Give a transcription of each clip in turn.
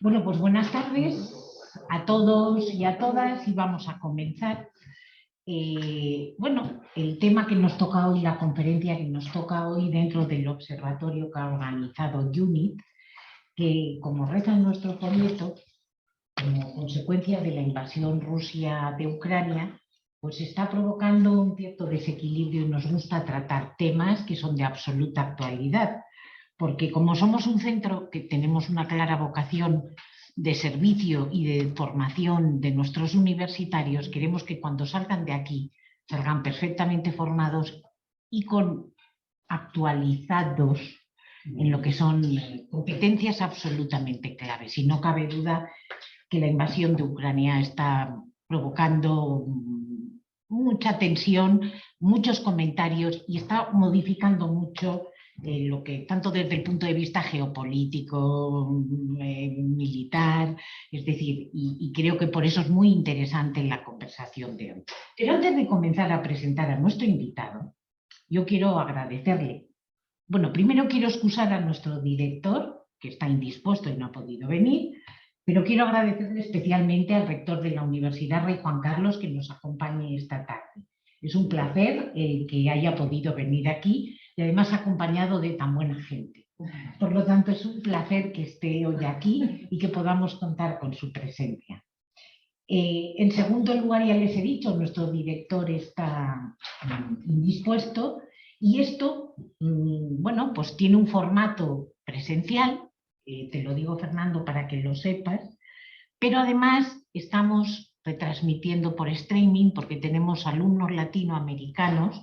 Bueno, pues buenas tardes a todos y a todas y vamos a comenzar. Bueno, el tema que nos toca hoy, la conferencia que nos toca hoy dentro del observatorio que ha organizado UNIT, que como reza en nuestro folleto, como consecuencia de la invasión rusa de Ucrania, pues está provocando un cierto desequilibrio y nos gusta tratar temas que son de absoluta actualidad, porque como somos un centro que tenemos una clara vocación de servicio y de formación de nuestros universitarios, queremos que cuando salgan de aquí salgan perfectamente formados y actualizados en lo que son competencias absolutamente claves. Y no cabe duda que la invasión de Ucrania está provocando mucha tensión, muchos comentarios y está modificando mucho lo que, tanto desde el punto de vista geopolítico, militar, es decir, y creo que por eso es muy interesante la conversación de hoy. Pero antes de comenzar a presentar a nuestro invitado, yo quiero agradecerle. Bueno, primero quiero excusar a nuestro director, que está indispuesto y no ha podido venir, pero quiero agradecerle especialmente al rector de la Universidad Rey Juan Carlos que nos acompañe esta tarde. Es un placer que haya podido venir aquí y además acompañado de tan buena gente. Por lo tanto, es un placer que esté hoy aquí y que podamos contar con su presencia. En segundo lugar, ya les he dicho, nuestro director está indispuesto y esto, bueno, pues tiene un formato presencial, te lo digo, Fernando, para que lo sepas, pero además estamos retransmitiendo por streaming porque tenemos alumnos latinoamericanos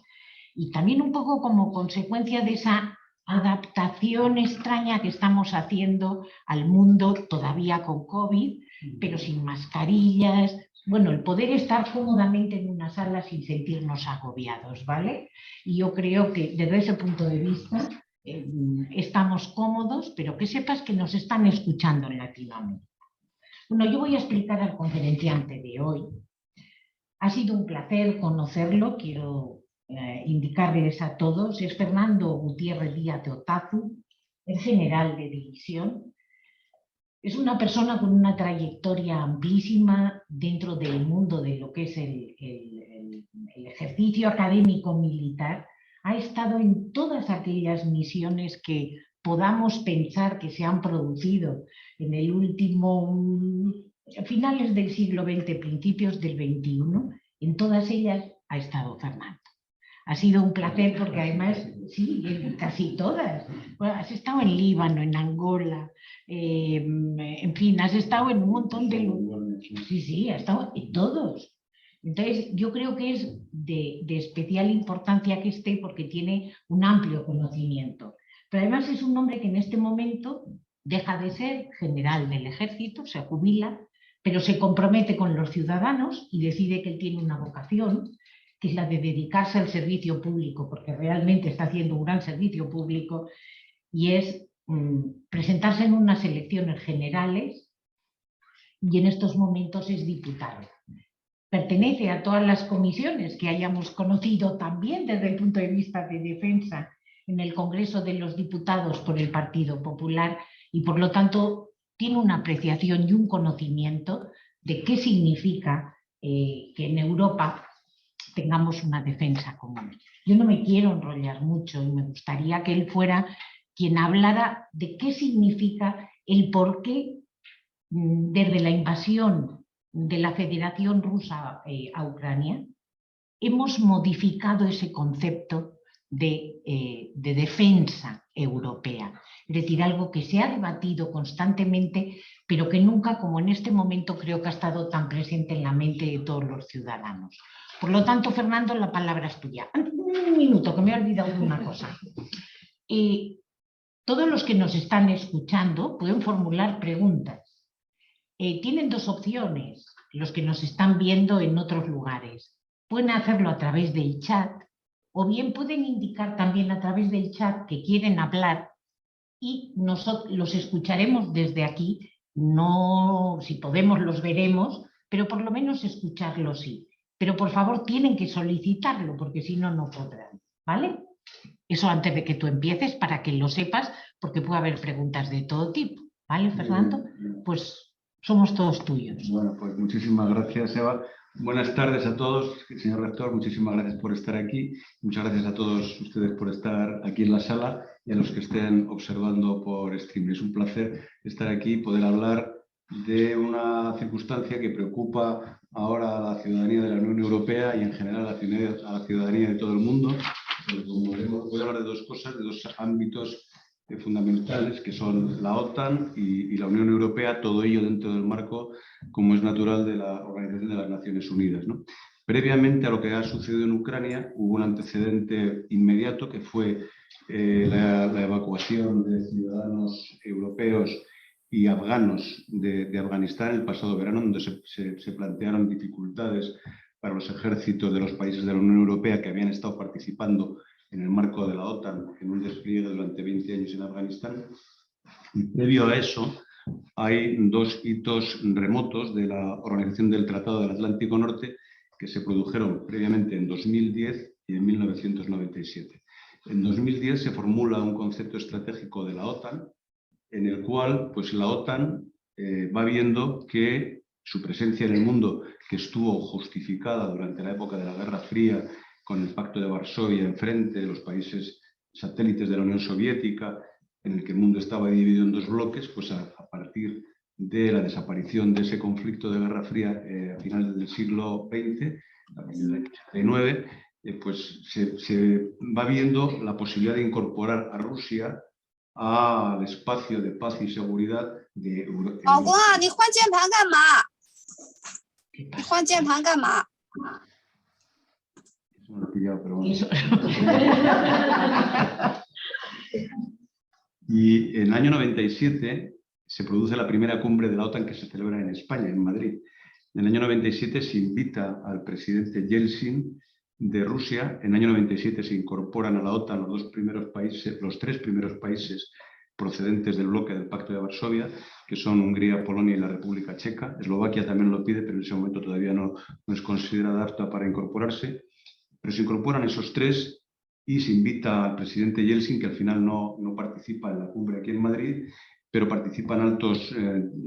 y también un poco como consecuencia de esa adaptación extraña que estamos haciendo al mundo todavía con COVID, pero sin mascarillas. Bueno, el poder estar cómodamente en una sala sin sentirnos agobiados, ¿vale? Y yo creo que desde ese punto de vista estamos cómodos, pero que sepas que nos están escuchando en Latinoamérica. Bueno, yo voy a explicar al conferenciante de hoy. Ha sido un placer conocerlo, quiero indicarles a todos. Es Fernando Gutiérrez Díaz de Otazu, es general de división. Es una persona con una trayectoria amplísima dentro del mundo de lo que es el ejercicio académico militar. Ha estado en todas aquellas misiones que podamos pensar que se han producido en el último, finales del siglo XX, principios del XXI. En todas ellas ha estado Fernando. Ha sido un placer porque además, sí, casi todas. Bueno, has estado en Líbano, en Angola, en fin, has estado en un montón de... Sí, has estado en todos. Entonces, yo creo que es de especial importancia que esté porque tiene un amplio conocimiento. Pero además es un hombre que en este momento deja de ser general del ejército, se jubila, pero se compromete con los ciudadanos y decide que él tiene una vocación, que es la de dedicarse al servicio público, porque realmente está haciendo un gran servicio público, y es presentarse en unas elecciones generales, y en estos momentos es diputado. Pertenece a todas las comisiones que hayamos conocido también desde el punto de vista de defensa en el Congreso de los Diputados por el Partido Popular, y por lo tanto tiene una apreciación y un conocimiento de qué significa que en Europa tengamos una defensa común. Yo no me quiero enrollar mucho y me gustaría que él fuera quien hablara de qué significa el por qué desde la invasión de la Federación Rusa a Ucrania hemos modificado ese concepto de defensa europea. Es decir, algo que se ha debatido constantemente, pero que nunca, como en este momento, creo que ha estado tan presente en la mente de todos los ciudadanos. Por lo tanto, Fernando, la palabra es tuya. Un minuto, que me he olvidado de una cosa. Todos los que nos están escuchando pueden formular preguntas. Tienen dos opciones, los que nos están viendo en otros lugares. Pueden hacerlo a través del chat, o bien pueden indicar también a través del chat que quieren hablar y nosotros los escucharemos desde aquí. No, si podemos los veremos, pero por lo menos escucharlos sí. Pero por favor tienen que solicitarlo porque si no, no podrán, ¿vale? Eso antes de que tú empieces para que lo sepas, porque puede haber preguntas de todo tipo. ¿Vale, Fernando? Pues somos todos tuyos. Bueno, pues muchísimas gracias, Eva. Buenas tardes a todos, señor rector, muchísimas gracias por estar aquí. Muchas gracias a todos ustedes por estar aquí en la sala y a los que estén observando por stream. Es un placer estar aquí y poder hablar de una circunstancia que preocupa ahora a la ciudadanía de la Unión Europea y en general a la ciudadanía de todo el mundo. Como veremos, voy a hablar de dos cosas, de dos ámbitos fundamentales, que son la OTAN y la Unión Europea, todo ello dentro del marco, como es natural, de la Organización de las Naciones Unidas, ¿no? Previamente a lo que ha sucedido en Ucrania, hubo un antecedente inmediato que fue la evacuación de ciudadanos europeos y afganos de Afganistán el pasado verano, donde se plantearon dificultades para los ejércitos de los países de la Unión Europea que habían estado participando en el marco de la OTAN en un despliegue durante 20 años en Afganistán. Y previo a eso hay dos hitos remotos de la Organización del Tratado del Atlántico Norte que se produjeron previamente en 2010 y en 1997. En 2010 se formula un concepto estratégico de la OTAN en el cual pues, la OTAN va viendo que su presencia en el mundo, que estuvo justificada durante la época de la Guerra Fría con el Pacto de Varsovia enfrente, de los países satélites de la Unión Soviética, en el que el mundo estaba dividido en dos bloques, pues a partir de la desaparición de ese conflicto de Guerra Fría a finales del siglo XX, a partir del año 89, pues se va viendo la posibilidad de incorporar a Rusia al espacio de paz y seguridad de Europa. 老公啊，你换键盘干嘛？你换键盘干嘛？ Eso me lo he pillado, pero bueno. Y en el año 97 se produce la primera cumbre de la OTAN que se celebra en España, en Madrid. En el año 97 se invita al presidente Yeltsin de Rusia. En el año 97 se incorporan a la OTAN los tres primeros países procedentes del bloque del Pacto de Varsovia, que son Hungría, Polonia y la República Checa. Eslovaquia también lo pide, pero en ese momento todavía no es considerada apta para incorporarse. Pero se incorporan esos tres y se invita al presidente Yeltsin, que al final no participa en la cumbre aquí en Madrid, pero participan altos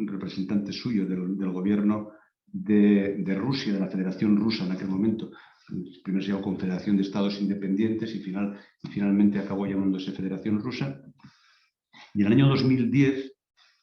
representantes suyos del gobierno de Rusia, de la Federación Rusa en aquel momento. Primero se llamó Confederación de Estados Independientes y finalmente acabó llamándose Federación Rusa. Y en el año 2010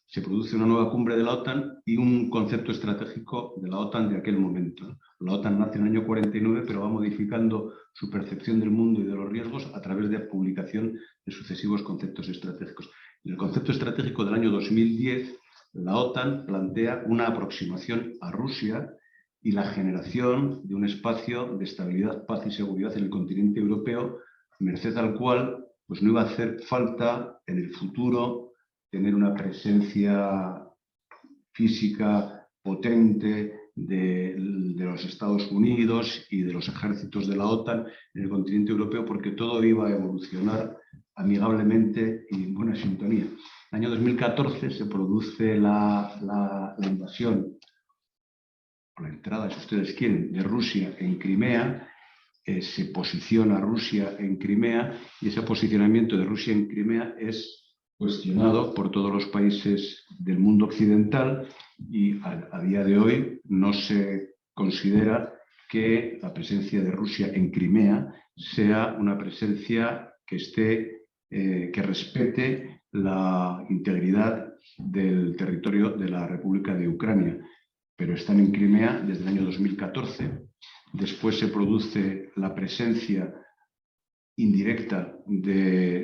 se produce una nueva cumbre de la OTAN y un concepto estratégico de la OTAN de aquel momento. La OTAN nace en el año 49, pero va modificando su percepción del mundo y de los riesgos a través de la publicación de sucesivos conceptos estratégicos. En el concepto estratégico del año 2010, la OTAN plantea una aproximación a Rusia y la generación de un espacio de estabilidad, paz y seguridad en el continente europeo, merced al cual pues no iba a hacer falta en el futuro tener una presencia física potente de los Estados Unidos y de los ejércitos de la OTAN en el continente europeo, porque todo iba a evolucionar amigablemente y en buena sintonía. En el año 2014 se produce la invasión, o la entrada, si ustedes quieren, de Rusia en Crimea. Se posiciona Rusia en Crimea y ese posicionamiento de Rusia en Crimea es cuestionado por todos los países del mundo occidental y a día de hoy no se considera que la presencia de Rusia en Crimea sea una presencia que respete la integridad del territorio de la República de Ucrania, pero están en Crimea desde el año 2014. Después se produce la presencia indirecta de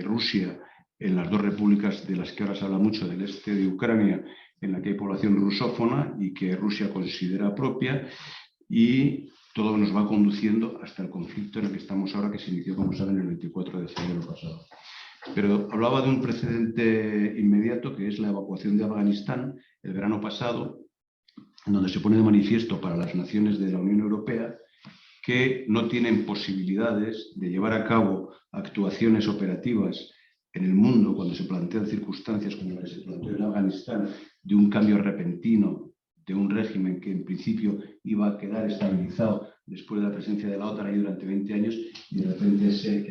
Rusia en las dos repúblicas de las que ahora se habla mucho, del este de Ucrania, en la que hay población rusófona y que Rusia considera propia, y todo nos va conduciendo hasta el conflicto en el que estamos ahora, que se inició, como saben, el 24 de febrero pasado. Pero hablaba de un precedente inmediato, que es la evacuación de Afganistán el verano pasado, en donde se pone de manifiesto para las naciones de la Unión Europea que no tienen posibilidades de llevar a cabo actuaciones operativas en el mundo cuando se plantean circunstancias como las que se planteó en Afganistán, de un cambio repentino de un régimen que en principio iba a quedar estabilizado después de la presencia de la OTAN ahí durante 20 años, y de repente ese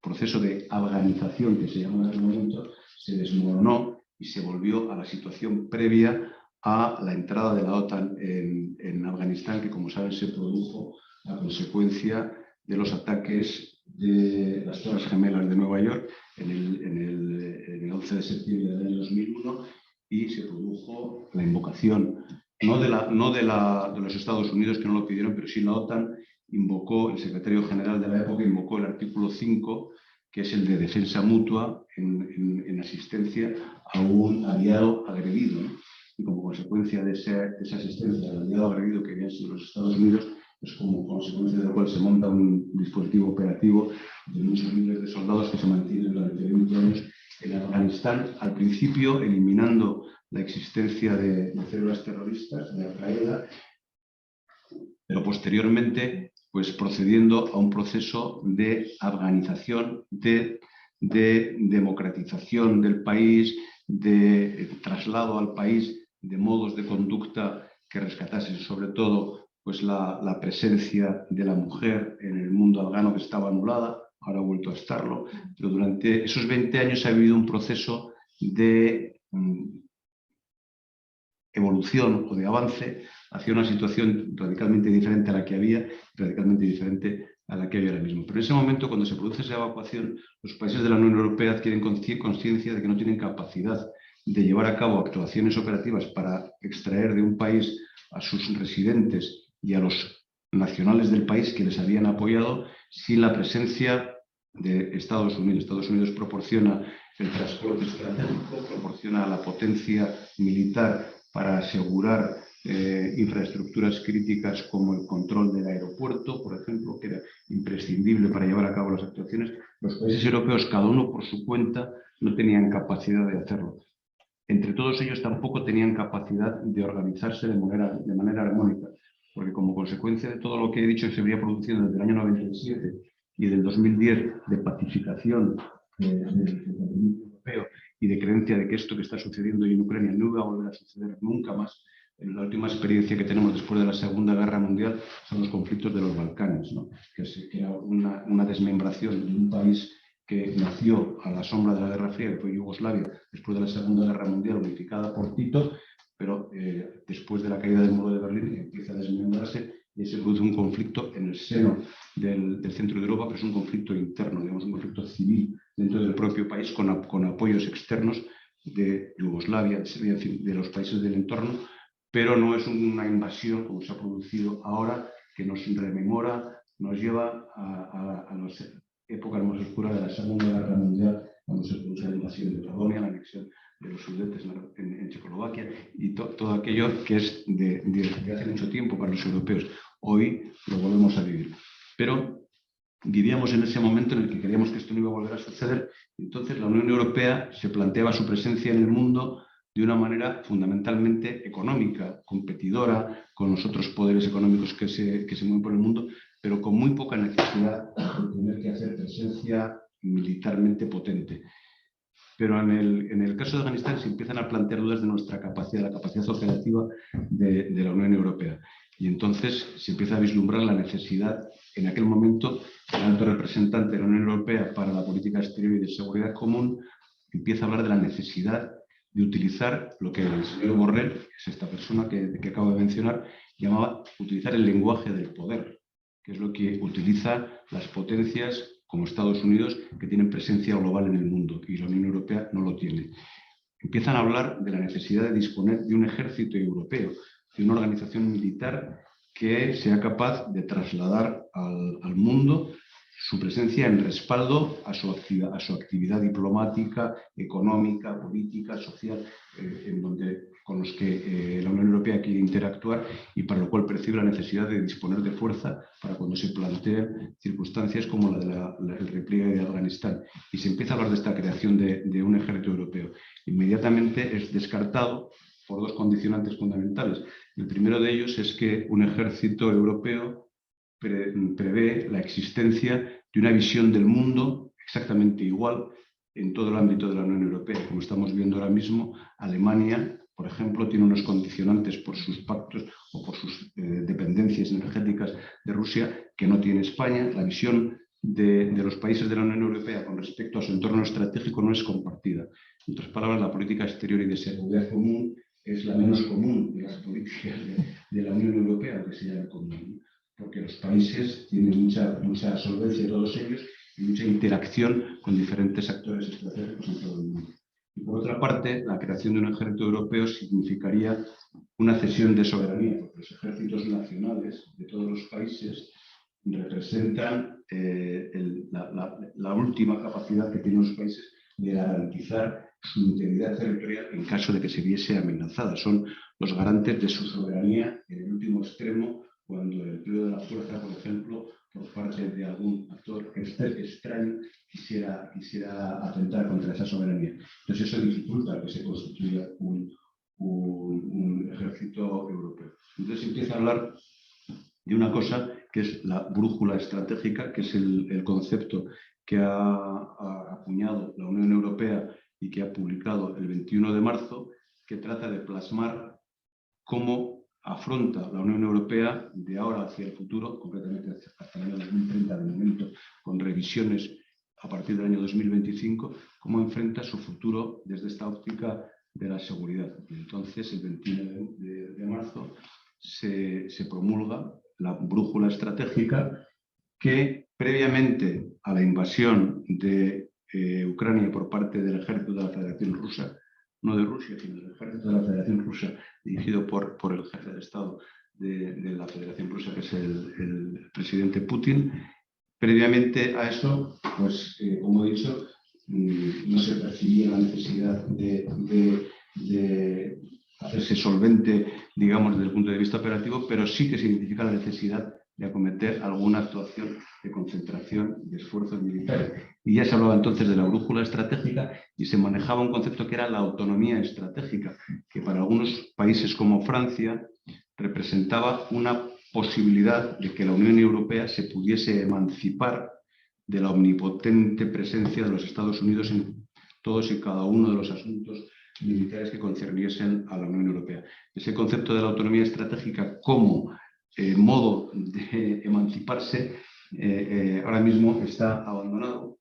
proceso de afganización que se llama en aquel momento se desmoronó y se volvió a la situación previa a la entrada de la OTAN en Afganistán, que como saben se produjo a consecuencia de los ataques de las Torres Gemelas de Nueva York en el 11 de septiembre del año 2001, y se produjo la invocación, no de los Estados Unidos, que no lo pidieron, pero sí la OTAN invocó, el secretario general de la época invocó el artículo 5, que es el de defensa mutua en asistencia a un aliado agredido, ¿no? Y como consecuencia de esa asistencia al aliado agredido, que habían sido los Estados Unidos, es como consecuencia de lo cual se monta un dispositivo operativo de muchos miles de soldados que se mantienen durante 20 años en Afganistán, al principio eliminando la existencia de células terroristas de Al-Qaeda, pero posteriormente pues procediendo a un proceso de afganización, de democratización del país, de traslado al país de modos de conducta que rescatasen sobre todo pues la presencia de la mujer en el mundo afgano, que estaba anulada, ahora ha vuelto a estarlo, pero durante esos 20 años ha habido un proceso de evolución o de avance hacia una situación radicalmente diferente a la que había, radicalmente diferente a la que hay ahora mismo. Pero en ese momento, cuando se produce esa evacuación, los países de la Unión Europea adquieren conciencia de que no tienen capacidad de llevar a cabo actuaciones operativas para extraer de un país a sus residentes y a los nacionales del país que les habían apoyado sin la presencia de Estados Unidos. Estados Unidos proporciona el transporte estratégico, proporciona la potencia militar para asegurar infraestructuras críticas como el control del aeropuerto, por ejemplo, que era imprescindible para llevar a cabo las actuaciones. Los países europeos, cada uno por su cuenta, no tenían capacidad de hacerlo. Entre todos ellos tampoco tenían capacidad de organizarse de manera armónica, porque como consecuencia de todo lo que he dicho que se habría producido desde el año 97 y del 2010 de pacificación del europeo y de creencia de que esto que está sucediendo en Ucrania no iba a volver a suceder nunca más. La última experiencia que tenemos después de la Segunda Guerra Mundial son los conflictos de los Balcanes, ¿no? que era una desmembración de un país que nació a la sombra de la Guerra Fría, que fue Yugoslavia, después de la Segunda Guerra Mundial, unificada por Tito, pero después de la caída del muro de Berlín empieza a desmembrarse y se produce un conflicto en el seno del centro de Europa, pero es un conflicto interno, digamos, un conflicto civil dentro del propio país con apoyos externos de Yugoslavia, de Serbia, en fin, de los países del entorno, pero no es una invasión como se ha producido ahora, que nos rememora, nos lleva a las épocas más oscuras de la Segunda Guerra Mundial, cuando se produce la invasión de Polonia, la anexión de los Sudetes en Checoslovaquia y todo aquello que es de hace mucho tiempo para los europeos. Hoy lo volvemos a vivir. Pero vivíamos en ese momento en el que queríamos que esto no iba a volver a suceder. Entonces la Unión Europea se planteaba su presencia en el mundo de una manera fundamentalmente económica, competidora con los otros poderes económicos que se mueven por el mundo, pero con muy poca necesidad de tener que hacer presencia militarmente potente. Pero en el caso de Afganistán se empiezan a plantear dudas de nuestra capacidad, la capacidad operativa de la Unión Europea. Y entonces se empieza a vislumbrar la necesidad, en aquel momento, el alto representante de la Unión Europea para la política exterior y de seguridad común empieza a hablar de la necesidad de utilizar lo que el señor Borrell, que es esta persona que acabo de mencionar, llamaba utilizar el lenguaje del poder, que es lo que utilizan las potencias como Estados Unidos, que tienen presencia global en el mundo, y la Unión Europea no lo tiene. Empiezan a hablar de la necesidad de disponer de un ejército europeo, de una organización militar que sea capaz de trasladar al mundo su presencia en respaldo a su actividad diplomática, económica, política, social, con los que la Unión Europea quiere interactuar y para lo cual percibe la necesidad de disponer de fuerza para cuando se planteen circunstancias como la del repliegue de Afganistán. Y se empieza a hablar de esta creación de un ejército europeo. Inmediatamente es descartado por dos condicionantes fundamentales. El primero de ellos es que un ejército europeo prevé la existencia de una visión del mundo exactamente igual en todo el ámbito de la Unión Europea. Como estamos viendo ahora mismo, Alemania, por ejemplo, tiene unos condicionantes por sus pactos o por sus dependencias energéticas de Rusia que no tiene España. La visión de los países de la Unión Europea con respecto a su entorno estratégico no es compartida. En otras palabras, la política exterior y de seguridad común es la menos común de las políticas de la Unión Europea, que se llama común, porque los países tienen mucha solvencia, todos ellos, y mucha interacción con diferentes actores estratégicos en todo el mundo. Y por otra parte, la creación de un ejército europeo significaría una cesión de soberanía, porque los ejércitos nacionales de todos los países representan la última capacidad que tienen los países de garantizar su integridad territorial en caso de que se viese amenazada. Son los garantes de su soberanía en el último extremo, cuando el empleo de la fuerza, por ejemplo, por parte de algún actor extraño quisiera atentar contra esa soberanía. Entonces eso dificulta que se constituya un ejército europeo. Entonces empieza a hablar de una cosa que es la brújula estratégica, que es el concepto que ha acuñado la Unión Europea y que ha publicado el 21 de marzo, que trata de plasmar cómo afronta la Unión Europea de ahora hacia el futuro, concretamente hasta el año 2030, de momento, con revisiones a partir del año 2025, cómo enfrenta su futuro desde esta óptica de la seguridad. Y entonces, el 21 de marzo, se promulga la brújula estratégica que, previamente a la invasión de Ucrania por parte del ejército de la Federación Rusa, no de Rusia, sino del ejército de la Federación Rusa, dirigido por el jefe de Estado de la Federación Rusa, que es el presidente Putin. Previamente a eso, pues, como he dicho, no se percibía la necesidad de hacerse solvente, digamos, desde el punto de vista operativo, pero sí que se identifica la necesidad de acometer alguna actuación de concentración de esfuerzos militares. Y ya se hablaba entonces de la brújula estratégica y se manejaba un concepto que era la autonomía estratégica, que para algunos países como Francia representaba una posibilidad de que la Unión Europea se pudiese emancipar de la omnipotente presencia de los Estados Unidos en todos y cada uno de los asuntos militares que concerniesen a la Unión Europea. Ese concepto de la autonomía estratégica como modo de emanciparse ahora mismo está abandonado,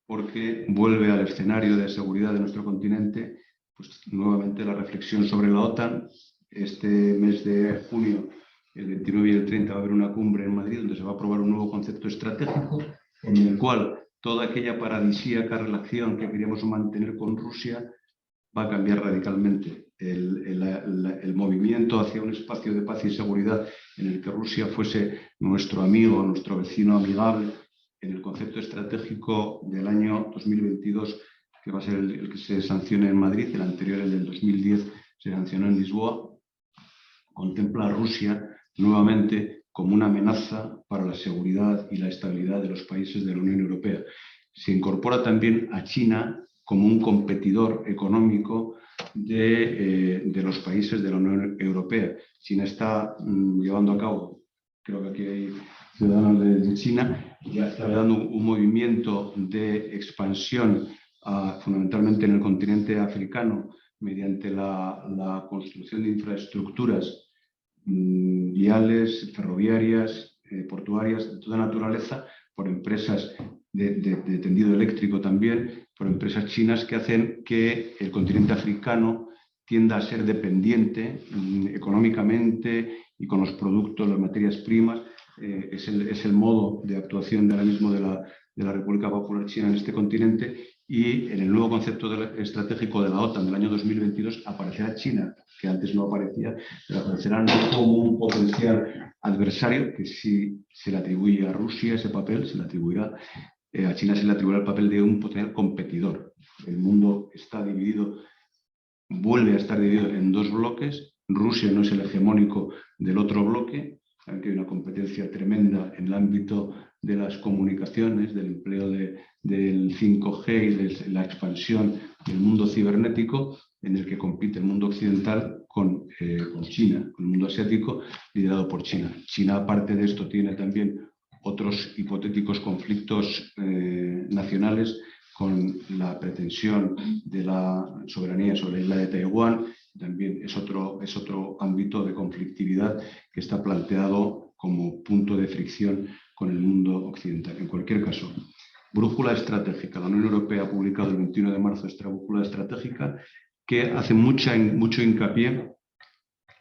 porque vuelve al escenario de seguridad de nuestro continente pues, nuevamente la reflexión sobre la OTAN. Este mes de junio, el 29 y el 30, va a haber una cumbre en Madrid donde se va a aprobar un nuevo concepto estratégico en el cual toda aquella paradisíaca relación que queríamos mantener con Rusia va a cambiar radicalmente. El movimiento hacia un espacio de paz y seguridad en el que Rusia fuese nuestro amigo, nuestro vecino amigable, en el concepto estratégico del año 2022, que va a ser el que se sancione en Madrid, el anterior, el del 2010, se sancionó en Lisboa, contempla a Rusia nuevamente como una amenaza para la seguridad y la estabilidad de los países de la Unión Europea. Se incorpora también a China como un competidor económico de los países de la Unión Europea. China está llevando a cabo, creo que aquí hay ciudadanos de China, ya está dando un movimiento de expansión fundamentalmente en el continente africano mediante la construcción de infraestructuras viales, ferroviarias, portuarias, de toda naturaleza, por empresas de tendido eléctrico también, por empresas chinas que hacen que el continente africano tienda a ser dependiente económicamente y con los productos, las materias primas. Es el modo de actuación de ahora mismo de la República Popular China en este continente, y en el nuevo concepto estratégico de la OTAN del año 2022 aparecerá China, que antes no aparecía, pero aparecerá no como un potencial adversario, que si se le atribuye a Rusia ese papel, se le atribuirá a China, se le atribuirá el papel de un potencial competidor. El mundo está dividido, vuelve a estar dividido en dos bloques. Rusia no es el hegemónico del otro bloque, saben que hay una competencia tremenda en el ámbito de las comunicaciones, del empleo del 5G y de la expansión del mundo cibernético, en el que compite el mundo occidental con China, con el mundo asiático liderado por China. China, aparte de esto, tiene también otros hipotéticos conflictos nacionales, con la pretensión de la soberanía sobre la isla de Taiwán. También es otro ámbito de conflictividad que está planteado como punto de fricción con el mundo occidental. En cualquier caso, brújula estratégica. La Unión Europea ha publicado el 21 de marzo esta brújula estratégica que hace mucho hincapié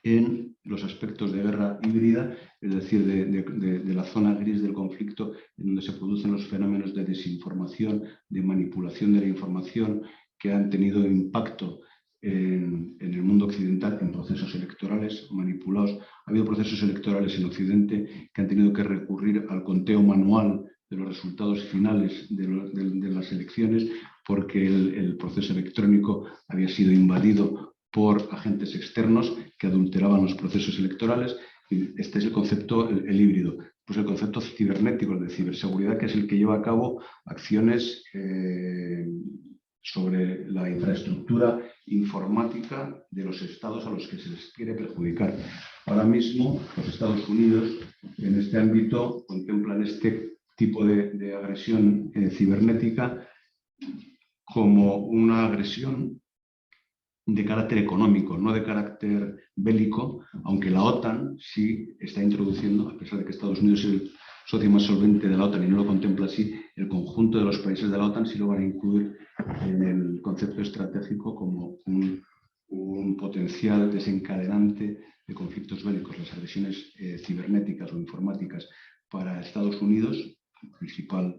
en los aspectos de guerra híbrida, es decir, de la zona gris del conflicto, en donde se producen los fenómenos de desinformación, de manipulación de la información, que han tenido impacto en el mundo occidental en procesos electorales manipulados. Ha habido procesos electorales en Occidente que han tenido que recurrir al conteo manual de los resultados finales de las elecciones porque el proceso electrónico había sido invadido por agentes externos que adulteraban los procesos electorales. Este es el concepto, el híbrido. Pues el concepto cibernético, el de ciberseguridad, que es el que lleva a cabo acciones sobre la infraestructura informática de los estados a los que se les quiere perjudicar. Ahora mismo, los Estados Unidos, en este ámbito, contemplan este tipo de agresión cibernética como una agresión de carácter económico, no de carácter bélico, aunque la OTAN sí está introduciendo, a pesar de que Estados Unidos es el socio más solvente de la OTAN y no lo contempla así, el conjunto de los países de la OTAN sí lo van a incluir en el concepto estratégico como un potencial desencadenante de conflictos bélicos. Las agresiones cibernéticas o informáticas para Estados Unidos, el principal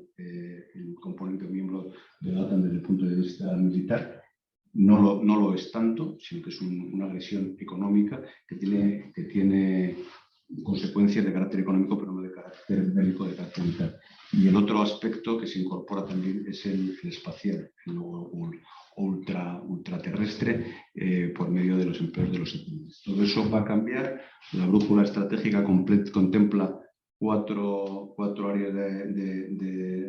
componente miembro de la OTAN desde el punto de vista militar, no lo es tanto, sino que es una agresión económica que tiene consecuencias de carácter económico, pero no de carácter bélico, de carácter militar. Y el otro aspecto que se incorpora también es el espacial, el ultraterrestre, por medio de los empleos de los satélites. Todo eso va a cambiar. La brújula estratégica contempla cuatro áreas de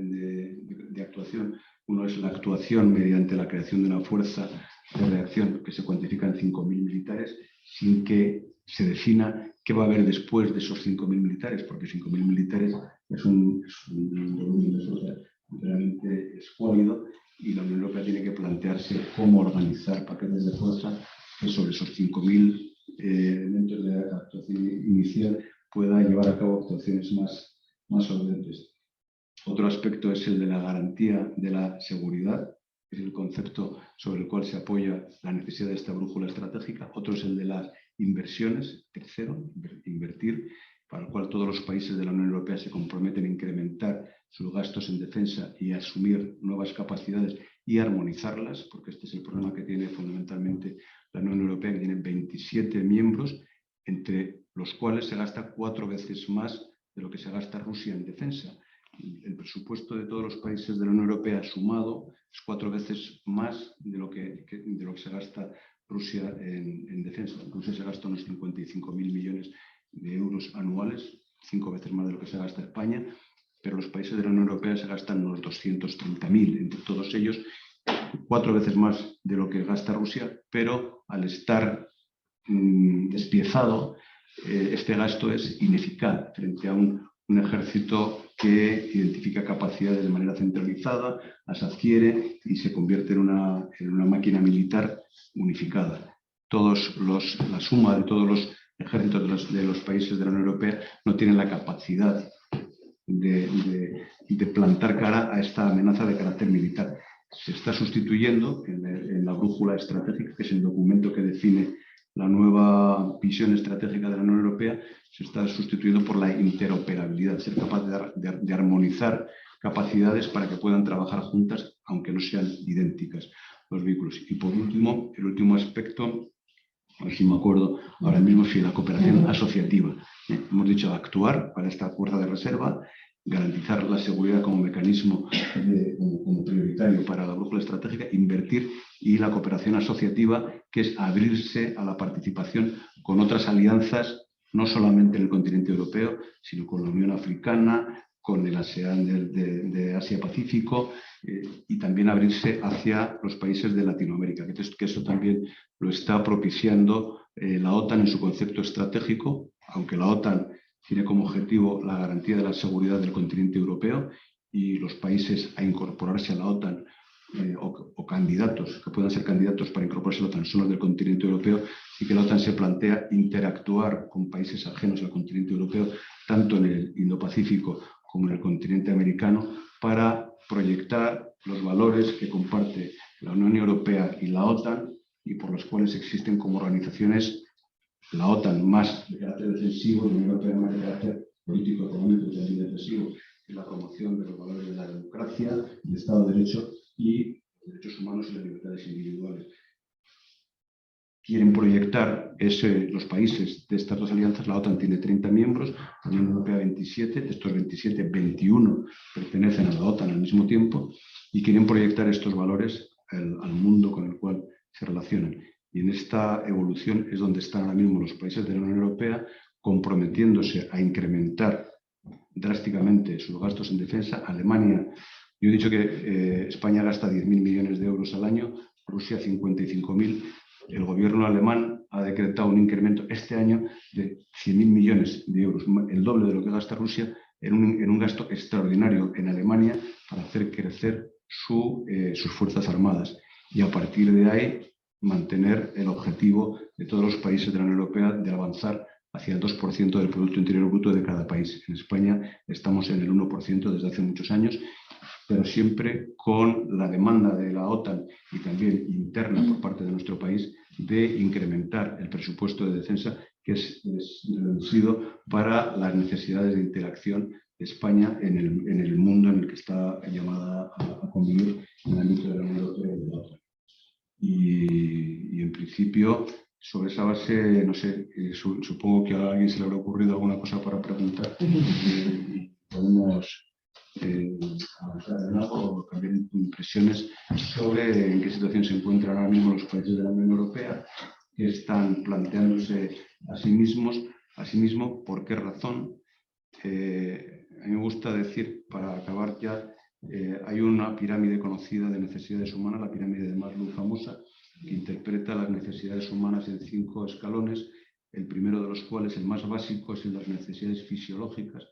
actuación. Uno es la actuación mediante la creación de una fuerza de reacción que se cuantifica en 5.000 militares, sin que se defina qué va a haber después de esos 5.000 militares, porque 5.000 militares es un volumen de fuerza realmente escuálido y la Unión Europea tiene que plantearse cómo organizar paquetes de fuerza que sobre esos 5.000 elementos de actuación inicial pueda llevar a cabo actuaciones más solventes. Otro aspecto es el de la garantía de la seguridad, que es el concepto sobre el cual se apoya la necesidad de esta brújula estratégica. Otro es el de las inversiones, tercero, invertir, para el cual todos los países de la Unión Europea se comprometen a incrementar sus gastos en defensa y a asumir nuevas capacidades y armonizarlas, porque este es el problema que tiene fundamentalmente la Unión Europea, que tiene 27 miembros, entre los cuales se gasta 4 veces más de lo que se gasta Rusia en defensa. El presupuesto de todos los países de la Unión Europea sumado es 4 veces más de lo que se gasta Rusia en defensa. Rusia se gasta unos 55.000 millones de euros anuales, 5 veces más de lo que se gasta España, pero los países de la Unión Europea se gastan unos 230.000, entre todos ellos, 4 veces más de lo que gasta Rusia, pero al estar despiezado, este gasto es ineficaz frente a un ejército que identifica capacidades de manera centralizada, las adquiere y se convierte en una máquina militar unificada. La suma de todos los ejércitos de los países de la Unión Europea no tienen la capacidad de plantar cara a esta amenaza de carácter militar. Se está sustituyendo en la brújula estratégica, que es el documento que define la nueva visión estratégica de la Unión Europea, se está sustituyendo por la interoperabilidad, ser capaz de armonizar capacidades para que puedan trabajar juntas, aunque no sean idénticas los vehículos. Y por último, el último aspecto, a ver si me acuerdo ahora mismo, es la cooperación asociativa. Hemos dicho actuar para esta fuerza de reserva, garantizar la seguridad como mecanismo como prioritario para la brújula estratégica, invertir, y la cooperación asociativa, que es abrirse a la participación con otras alianzas, no solamente en el continente europeo, sino con la Unión Africana, con el ASEAN de Asia-Pacífico, y también abrirse hacia los países de Latinoamérica, que eso también lo está propiciando la OTAN en su concepto estratégico, aunque la OTAN tiene como objetivo la garantía de la seguridad del continente europeo, y los países a incorporarse a la OTAN o candidatos, que puedan ser candidatos para incorporarse a la OTAN, son los del continente europeo, y que la OTAN se plantea interactuar con países ajenos al continente europeo, tanto en el Indo-Pacífico como en el continente americano, para proyectar los valores que comparte la Unión Europea y la OTAN y por los cuales existen como organizaciones, la OTAN más de carácter defensivo, la Unión Europea más de carácter político, económico y también defensivo, en la promoción de los valores de la democracia, del Estado de Derecho y los derechos humanos y las libertades individuales. Quieren proyectar los países de estas dos alianzas. La OTAN tiene 30 miembros, la Unión Europea 27, de estos 27, 21 pertenecen a la OTAN al mismo tiempo y quieren proyectar estos valores al mundo con el cual se relacionan. Y en esta evolución es donde están ahora mismo los países de la Unión Europea comprometiéndose a incrementar drásticamente sus gastos en defensa. Alemania, yo he dicho que España gasta 10.000 millones de euros al año, Rusia 55.000. El gobierno alemán ha decretado un incremento este año de 100.000 millones de euros, el doble de lo que gasta Rusia, en un gasto extraordinario en Alemania para hacer crecer sus fuerzas armadas. Y a partir de ahí mantener el objetivo de todos los países de la Unión Europea de avanzar hacia el 2% del Producto Interior Bruto de cada país. En España estamos en el 1% desde hace muchos años, pero siempre con la demanda de la OTAN y también interna por parte de nuestro país de incrementar el presupuesto de defensa, que es reducido para las necesidades de interacción de España en el mundo en el que está llamada a convivir en el ámbito de la Unión Europea y de la OTAN. Y en principio, sobre esa base, no sé, supongo que a alguien se le habrá ocurrido alguna cosa para preguntar y podemos avanzar en algo o cambiar impresiones sobre en qué situación se encuentran ahora mismo los países de la Unión Europea, que están planteándose a sí mismo por qué razón. A mí me gusta decir, para acabar ya, hay una pirámide conocida de necesidades humanas, la pirámide de Maslow famosa, que interpreta las necesidades humanas en 5 escalones, el primero de los cuales, el más básico, es en las necesidades fisiológicas,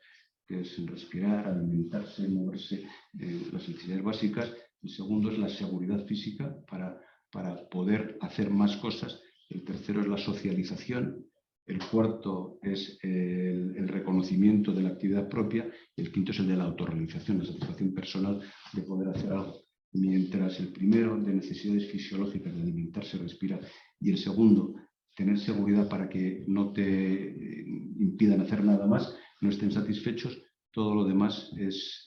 que es respirar, alimentarse, moverse, las necesidades básicas. El segundo es la seguridad física para poder hacer más cosas. El tercero es la socialización. El cuarto es el reconocimiento de la actividad propia. Y el quinto es el de la autorrealización, la satisfacción personal de poder hacer algo. Mientras el primero, de necesidades fisiológicas, de alimentarse, respirar, y el segundo, tener seguridad para que no te impidan hacer nada más, no estén satisfechos, todo lo demás es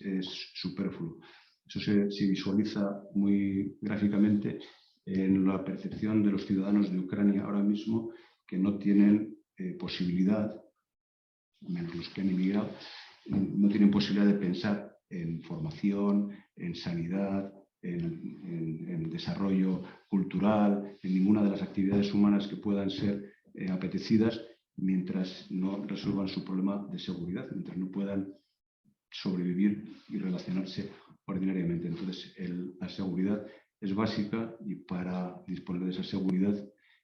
superfluo. Eso se visualiza muy gráficamente en la percepción de los ciudadanos de Ucrania ahora mismo, que no tienen posibilidad, menos los que han emigrado, no tienen posibilidad de pensar en formación, en sanidad, en desarrollo cultural, en ninguna de las actividades humanas que puedan ser apetecidas, mientras no resuelvan su problema de seguridad, mientras no puedan sobrevivir y relacionarse ordinariamente. Entonces, la seguridad es básica y para disponer de esa seguridad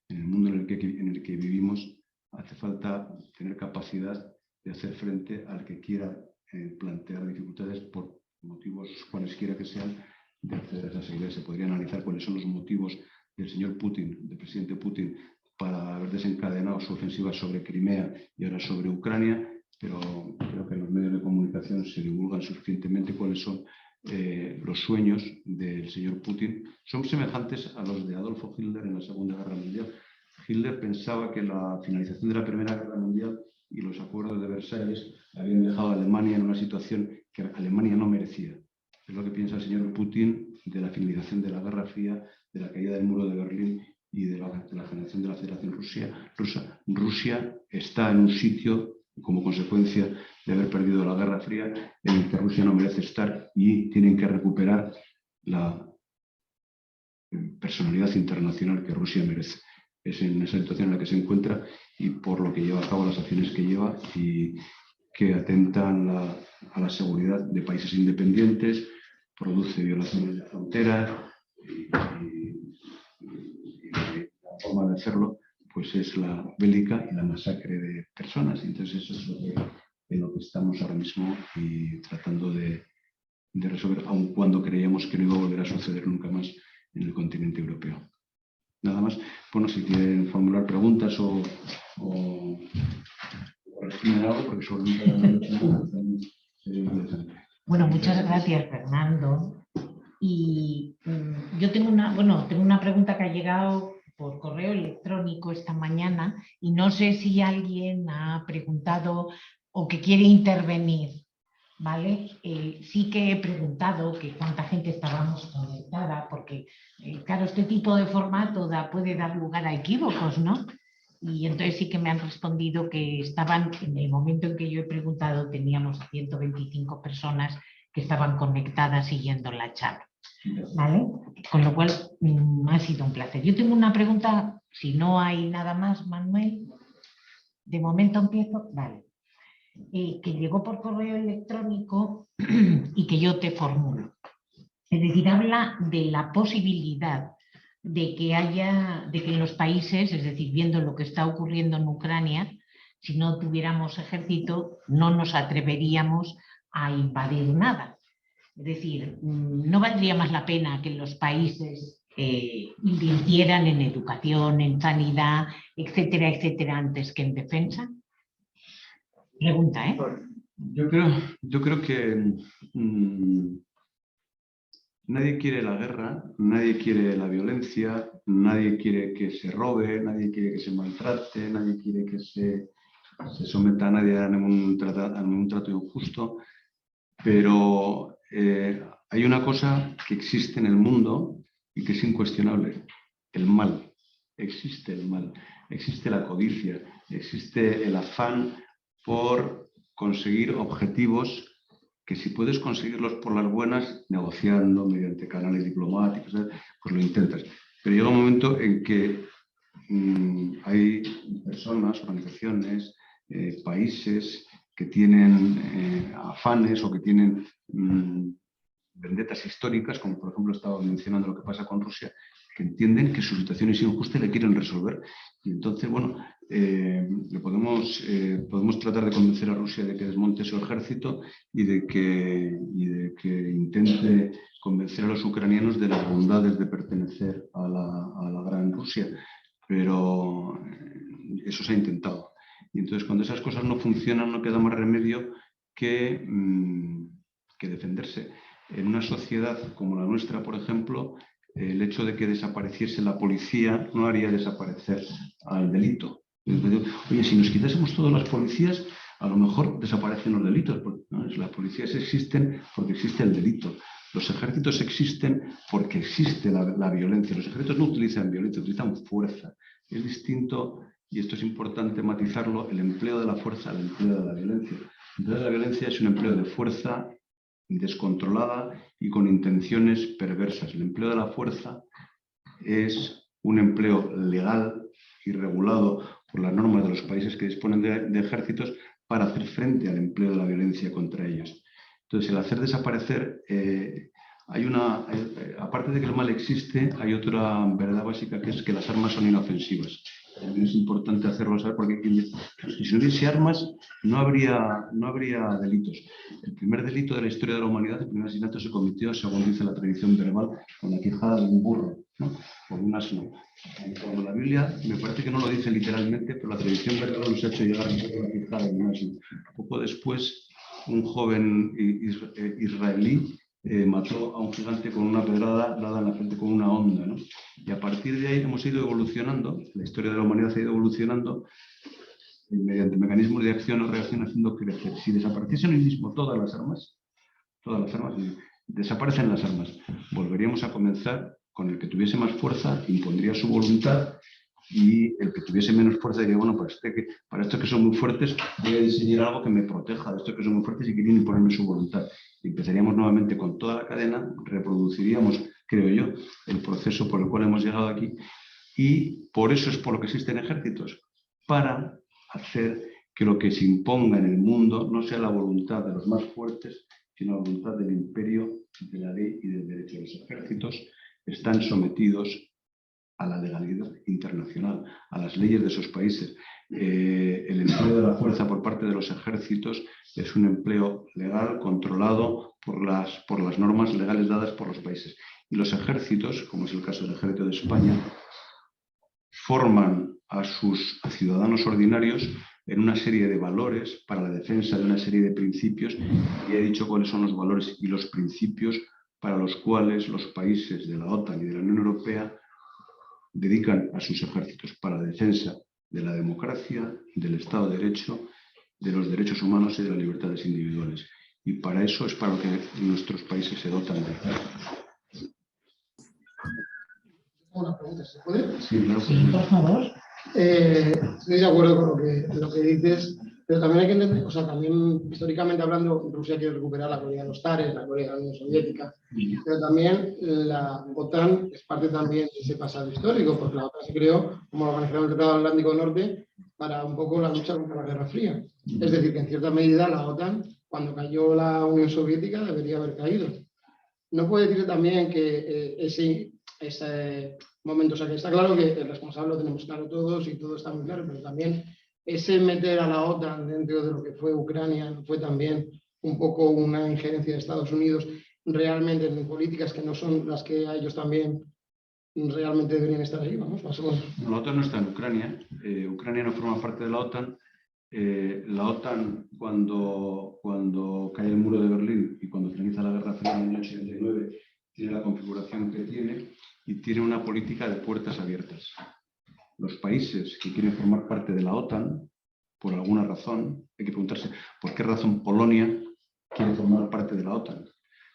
en el mundo en el que vivimos hace falta tener capacidad de hacer frente al que quiera plantear dificultades por motivos cualesquiera que sean de acceder a esa seguridad. Se podría analizar cuáles son los motivos del señor Putin, del presidente Putin, para haber desencadenado su ofensiva sobre Crimea y ahora sobre Ucrania, pero creo que en los medios de comunicación se divulgan suficientemente cuáles son los sueños del señor Putin. Son semejantes a los de Adolfo Hitler en la Segunda Guerra Mundial. Hitler pensaba que la finalización de la Primera Guerra Mundial y los acuerdos de Versalles habían dejado a Alemania en una situación que Alemania no merecía. Es lo que piensa el señor Putin de la finalización de la Guerra Fría, de la caída del muro de Berlín y de la generación de la Federación Rusa. Rusia está en un sitio, como consecuencia de haber perdido la Guerra Fría, en el que Rusia no merece estar y tienen que recuperar la personalidad internacional que Rusia merece. Es en esa situación en la que se encuentra y por lo que lleva a cabo las acciones que lleva y que atentan a la seguridad de países independientes, produce violaciones de fronteras y la forma de hacerlo pues es la bélica y la masacre de personas. Entonces eso es lo que estamos ahora mismo y tratando de resolver, aun cuando creíamos que no iba a volver a suceder nunca más en el continente europeo. Nada más. Bueno, si quieren formular preguntas o responder algo, porque sobre Bueno, muchas gracias, Fernando. Y yo tengo una pregunta que ha llegado por correo electrónico esta mañana y no sé si alguien ha preguntado o que quiere intervenir, ¿vale? Sí que he preguntado que cuánta gente estábamos conectada, porque claro, este tipo de formato puede dar lugar a equívocos, ¿no? Y entonces sí que me han respondido que estaban, en el momento en que yo he preguntado, teníamos 125 personas que estaban conectadas siguiendo la charla, ¿vale? Con lo cual ha sido un placer. Yo tengo una pregunta, si no hay nada más, Manuel, de momento empiezo, vale. Que llegó por correo electrónico y que yo te formulo. Es decir, habla de la posibilidad de que en los países, es decir, viendo lo que está ocurriendo en Ucrania, si no tuviéramos ejército, no nos atreveríamos a invadir nada. Es decir, ¿no valdría más la pena que los países invirtieran en educación, en sanidad, etcétera, etcétera, antes que en defensa? Pregunta, ¿eh? Yo creo que nadie quiere la guerra, nadie quiere la violencia, nadie quiere que se robe, nadie quiere que se maltrate, nadie quiere que se someta a nadie a ningún trato injusto, pero hay una cosa que existe en el mundo y que es incuestionable: el mal. Existe el mal, existe la codicia, existe el afán por conseguir objetivos que, si puedes conseguirlos por las buenas, negociando mediante canales diplomáticos, pues lo intentas. Pero llega un momento en que hay personas, organizaciones, países que tienen afanes o que tienen vendetas históricas, como por ejemplo estaba mencionando lo que pasa con Rusia, que entienden que su situación es injusta y la quieren resolver. Y entonces, bueno, podemos tratar de convencer a Rusia de que desmonte su ejército y de que intente convencer a los ucranianos de las bondades de pertenecer a la gran Rusia. Pero eso se ha intentado. Y entonces, cuando esas cosas no funcionan, no queda más remedio que defenderse. En una sociedad como la nuestra, por ejemplo, el hecho de que desapareciese la policía no haría desaparecer al delito. Oye, si nos quitásemos todas las policías, a lo mejor desaparecen los delitos. Porque, ¿no? Las policías existen porque existe el delito. Los ejércitos existen porque existe la violencia. Los ejércitos no utilizan violencia, utilizan fuerza. Es distinto, y esto es importante matizarlo, el empleo de la fuerza al empleo de la violencia. El empleo de la violencia es un empleo de fuerza descontrolada y con intenciones perversas. El empleo de la fuerza es un empleo legal y regulado por las normas de los países que disponen de ejércitos para hacer frente al empleo de la violencia contra ellos. Entonces, el hacer desaparecer, aparte de que el mal existe, hay otra verdad básica, que es que las armas son inofensivas. Es importante hacerlo saber, porque si no hubiese armas no habría delitos. El primer delito de la historia de la humanidad, el primer asesinato, se cometió, según dice la tradición verbal, con la quijada de un burro, ¿no? Por un asno. Cuando la Biblia, me parece que no lo dice literalmente, pero la tradición verbal nos ha hecho llegar a la quijada de un asno. Poco después, un joven israelí mató a un gigante con una pedrada dada en la frente con una honda, ¿no? Y a partir de ahí hemos ido evolucionando, la historia de la humanidad ha ido evolucionando mediante mecanismos de acción o reacción, haciendo crecer. Si desapareciesen hoy mismo todas las armas, desaparecen las armas, volveríamos a comenzar con el que tuviese más fuerza, impondría su voluntad, y el que tuviese menos fuerza diría, bueno, para estos que son muy fuertes voy a diseñar algo que me proteja de estos que son muy fuertes y quieren imponerme su voluntad. Y empezaríamos nuevamente con toda la cadena, reproduciríamos, creo yo, el proceso por el cual hemos llegado aquí, y por eso es por lo que existen ejércitos, para hacer que lo que se imponga en el mundo no sea la voluntad de los más fuertes, sino la voluntad del imperio, de la ley y del derecho. Los ejércitos están sometidos a la legalidad internacional, a las leyes de esos países. El empleo de la fuerza por parte de los ejércitos es un empleo legal, controlado por las normas legales dadas por los países. Y los ejércitos, como es el caso del Ejército de España, forman a ciudadanos ordinarios en una serie de valores para la defensa de una serie de principios y he dicho cuáles son los valores y los principios para los cuales los países de la OTAN y de la Unión Europea dedican a sus ejércitos para la defensa de la democracia, del Estado de Derecho, de los derechos humanos y de las libertades individuales. Y para eso es para lo que nuestros países se dotan de ejércitos. Una pregunta, ¿se puede? Sí, claro. Sí, por favor. Estoy de acuerdo con lo que dices, pero también hay que entender, o sea, también históricamente hablando, Rusia quiere recuperar la gloria de los zares, la gloria de la Unión Soviética, pero también la OTAN es parte también de ese pasado histórico, porque la OTAN se creó como la Organización del Tratado Atlántico Norte para un poco la lucha contra la Guerra Fría. Es decir, que en cierta medida la OTAN, cuando cayó la Unión Soviética, debería haber caído. No puede decir también que ese momento, o sea, que está claro que el responsable lo tenemos claro todos y todo está muy claro, pero también ese meter a la OTAN dentro de lo que fue Ucrania fue también un poco una injerencia de Estados Unidos realmente en políticas que no son las que a ellos también realmente deberían estar ahí, vamos, más o menos. La OTAN no está en Ucrania. Ucrania no forma parte de la OTAN. La OTAN, cuando cae el muro de Berlín y cuando finaliza la Guerra Fría en el año 89, tiene la configuración que tiene y tiene una política de puertas abiertas. Los países que quieren formar parte de la OTAN, por alguna razón, hay que preguntarse por qué razón Polonia quiere formar parte de la OTAN.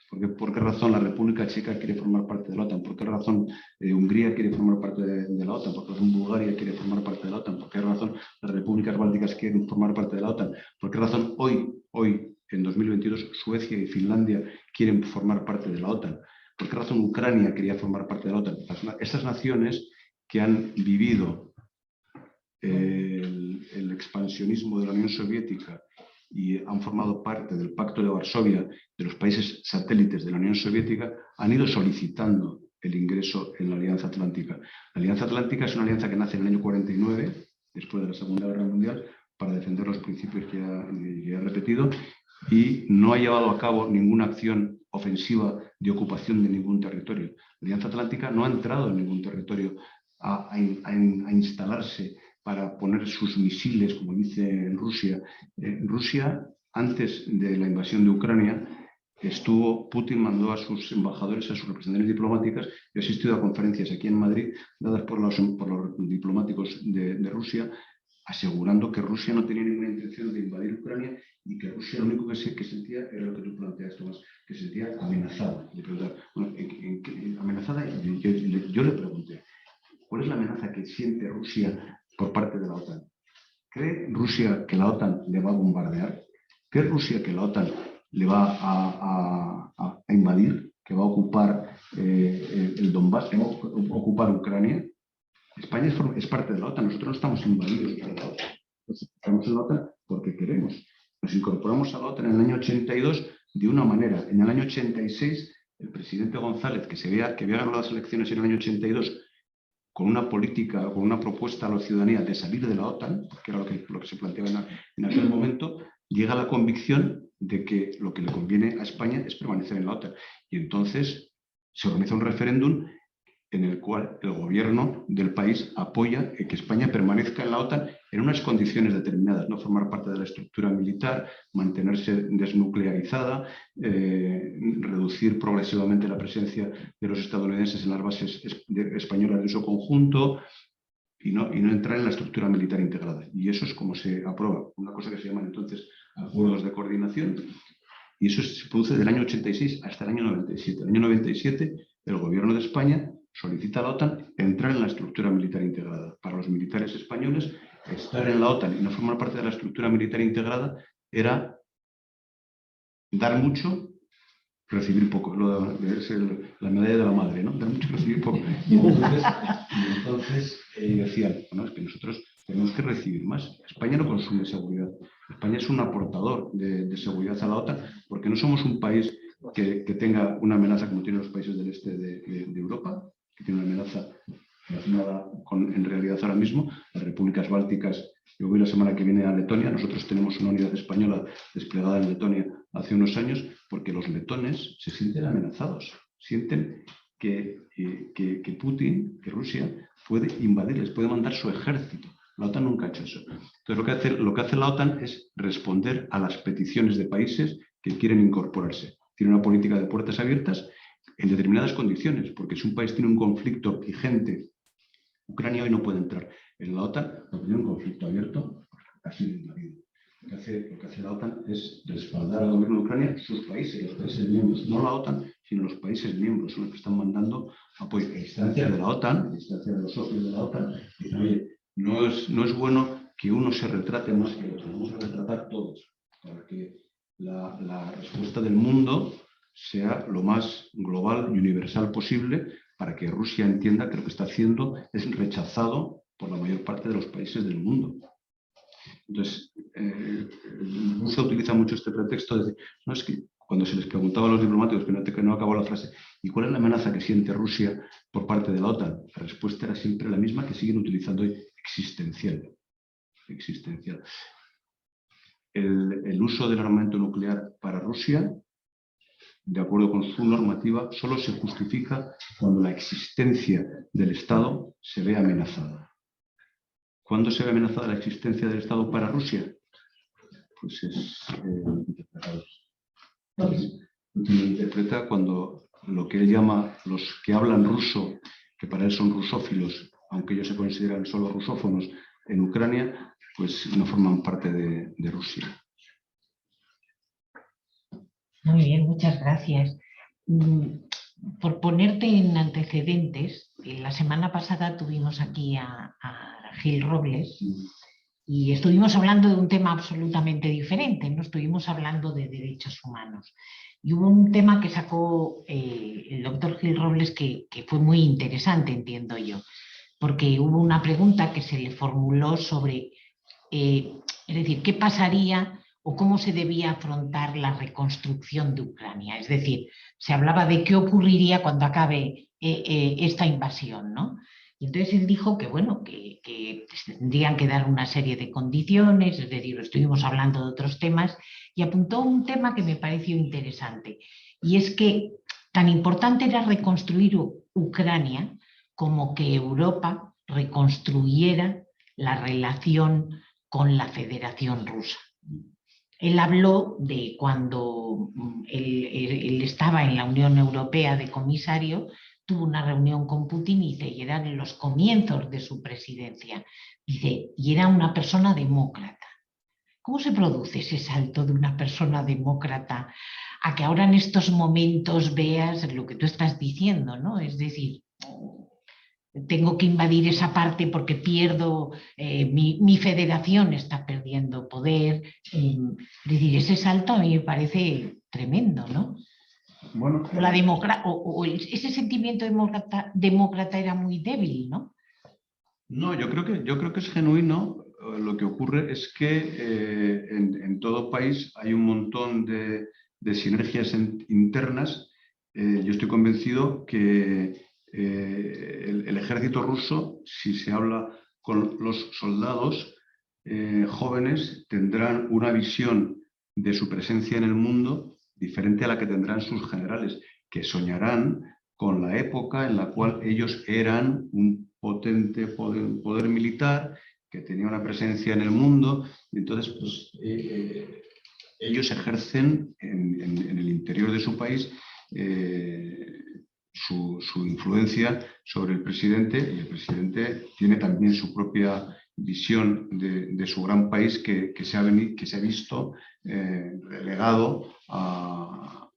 ¿Por qué razón la República Checa quiere formar parte de la OTAN? ¿Por qué razón Hungría quiere formar parte de la OTAN? ¿Por qué razón Bulgaria quiere formar parte de la OTAN? ¿Por qué razón las repúblicas bálticas quieren formar parte de la OTAN? ¿Por qué razón hoy, en 2022, Suecia y Finlandia quieren formar parte de la OTAN? ¿Por qué razón Ucrania quería formar parte de la OTAN? Estas naciones que han vivido el expansionismo de la Unión Soviética y han formado parte del Pacto de Varsovia, de los países satélites de la Unión Soviética, han ido solicitando el ingreso en la Alianza Atlántica. La Alianza Atlántica es una alianza que nace en el año 49, después de la Segunda Guerra Mundial, para defender los principios que ya he repetido, y no ha llevado a cabo ninguna acción ofensiva de ocupación de ningún territorio. La Alianza Atlántica no ha entrado en ningún territorio a instalarse para poner sus misiles, como dice Rusia. Rusia, antes de la invasión de Ucrania, Putin mandó a sus embajadores, a sus representantes diplomáticas, y ha asistido a conferencias aquí en Madrid, dadas por los diplomáticos de Rusia, asegurando que Rusia no tenía ninguna intención de invadir Ucrania y que Rusia lo único que sentía era lo que tú planteas, Tomás, que se sentía amenazada. Amenazada, y yo le pregunté, ¿cuál es la amenaza que siente Rusia por parte de la OTAN? ¿Cree Rusia que la OTAN le va a bombardear? ¿Cree Rusia que la OTAN le va a invadir? ¿Que va a ocupar el Donbass? ¿Que va a ocupar Ucrania? España es parte de la OTAN. Nosotros no estamos invadidos por la OTAN. Nosotros estamos en la OTAN porque queremos. Nos incorporamos a la OTAN en el año 82 de una manera. En el año 86, el presidente González, que había ganado las elecciones en el año 82, con una política, con una propuesta a la ciudadanía de salir de la OTAN, que era lo que se planteaba en aquel momento, llega a la convicción de que lo que le conviene a España es permanecer en la OTAN. Y entonces se organiza un referéndum en el cual el gobierno del país apoya que España permanezca en la OTAN en unas condiciones determinadas, no formar parte de la estructura militar, mantenerse desnuclearizada, reducir progresivamente la presencia de los estadounidenses en las bases españolas de su conjunto y no entrar en la estructura militar integrada. Y eso es como se aprueba, una cosa que se llaman entonces acuerdos de coordinación, y eso se produce del año 86 hasta el año 97. En el año 97 el gobierno de España solicita a la OTAN entrar en la estructura militar integrada. Para los militares españoles, estar en la OTAN y no formar parte de la estructura militar integrada era dar mucho, recibir poco. Es la medalla de la madre, ¿no? Dar mucho, recibir poco. Y entonces decían, bueno, es que nosotros tenemos que recibir más. España no consume seguridad. España es un aportador de seguridad a la OTAN porque no somos un país que tenga una amenaza como tienen los países del este de Europa, que tiene una amenaza relacionada con, en realidad ahora mismo, las repúblicas bálticas. Yo voy la semana que viene a Letonia. Nosotros tenemos una unidad española desplegada en Letonia hace unos años porque los letones se sienten amenazados. Sienten que Putin, que Rusia, puede invadirles, puede mandar su ejército La OTAN nunca ha hecho eso. Entonces lo que hace la OTAN es responder a las peticiones de países que quieren incorporarse. Tiene una política de puertas abiertas en determinadas condiciones, porque si un país tiene un conflicto vigente, Ucrania hoy no puede entrar en la OTAN, porque tiene un conflicto abierto, así de marido. Lo que hace la OTAN es respaldar al gobierno de Ucrania, sus países, los países miembros, no la OTAN, sino los países miembros, son los que están mandando apoyo a instancias de la OTAN, a instancias de los socios de la OTAN. Dicen, oye, no es bueno que uno se retrate más que el otro, vamos a retratar todos, para que la respuesta del mundo sea lo más global y universal posible, para que Rusia entienda que lo que está haciendo es rechazado por la mayor parte de los países del mundo. Entonces, Rusia utiliza mucho este pretexto de decir, no, es que cuando se les preguntaba a los diplomáticos, que no acabó la frase, ¿y cuál es la amenaza que siente Rusia por parte de la OTAN? La respuesta era siempre la misma que siguen utilizando hoy, existencial. Existencial. El uso del armamento nuclear para Rusia, de acuerdo con su normativa, solo se justifica cuando la existencia del Estado se ve amenazada. ¿Cuándo se ve amenazada la existencia del Estado para Rusia? Pues es interpretado. Lo interpreta cuando lo que él llama los que hablan ruso, que para él son rusófilos, aunque ellos se consideran solo rusófonos en Ucrania, pues no forman parte de Rusia. Muy bien, muchas gracias. Por ponerte en antecedentes, la semana pasada tuvimos aquí a Gil Robles y estuvimos hablando de un tema absolutamente diferente, no estuvimos hablando de derechos humanos. Y hubo un tema que sacó el doctor Gil Robles que fue muy interesante, entiendo yo, porque hubo una pregunta que se le formuló sobre, es decir, ¿qué pasaría o cómo se debía afrontar la reconstrucción de Ucrania? Es decir, se hablaba de qué ocurriría cuando acabe esta invasión, ¿no? Y entonces él dijo que, bueno, que tendrían que dar una serie de condiciones, es decir, estuvimos hablando de otros temas, y apuntó un tema que me pareció interesante, y es que tan importante era reconstruir Ucrania como que Europa reconstruyera la relación con la Federación Rusa. Él habló de cuando él estaba en la Unión Europea de comisario, tuvo una reunión con Putin y dice, y eran los comienzos de su presidencia, dice, y era una persona demócrata. ¿Cómo se produce ese salto de una persona demócrata a que ahora en estos momentos veas lo que tú estás diciendo, ¿no? Es decir, tengo que invadir esa parte porque pierdo, mi federación está perdiendo poder. Es decir, ese salto a mí me parece tremendo, ¿no? Bueno, ese sentimiento demócrata era muy débil, ¿no? No, yo creo que es genuino. Lo que ocurre es que en todo país hay un montón de sinergias internas. Yo estoy convencido que el ejército ruso, si se habla con los soldados jóvenes, tendrán una visión de su presencia en el mundo diferente a la que tendrán sus generales, que soñarán con la época en la cual ellos eran un potente poder militar, que tenía una presencia en el mundo, y entonces pues, ellos ejercen en el interior de su país su influencia sobre el presidente, y el presidente tiene también su propia visión de su gran país que se ha visto relegado a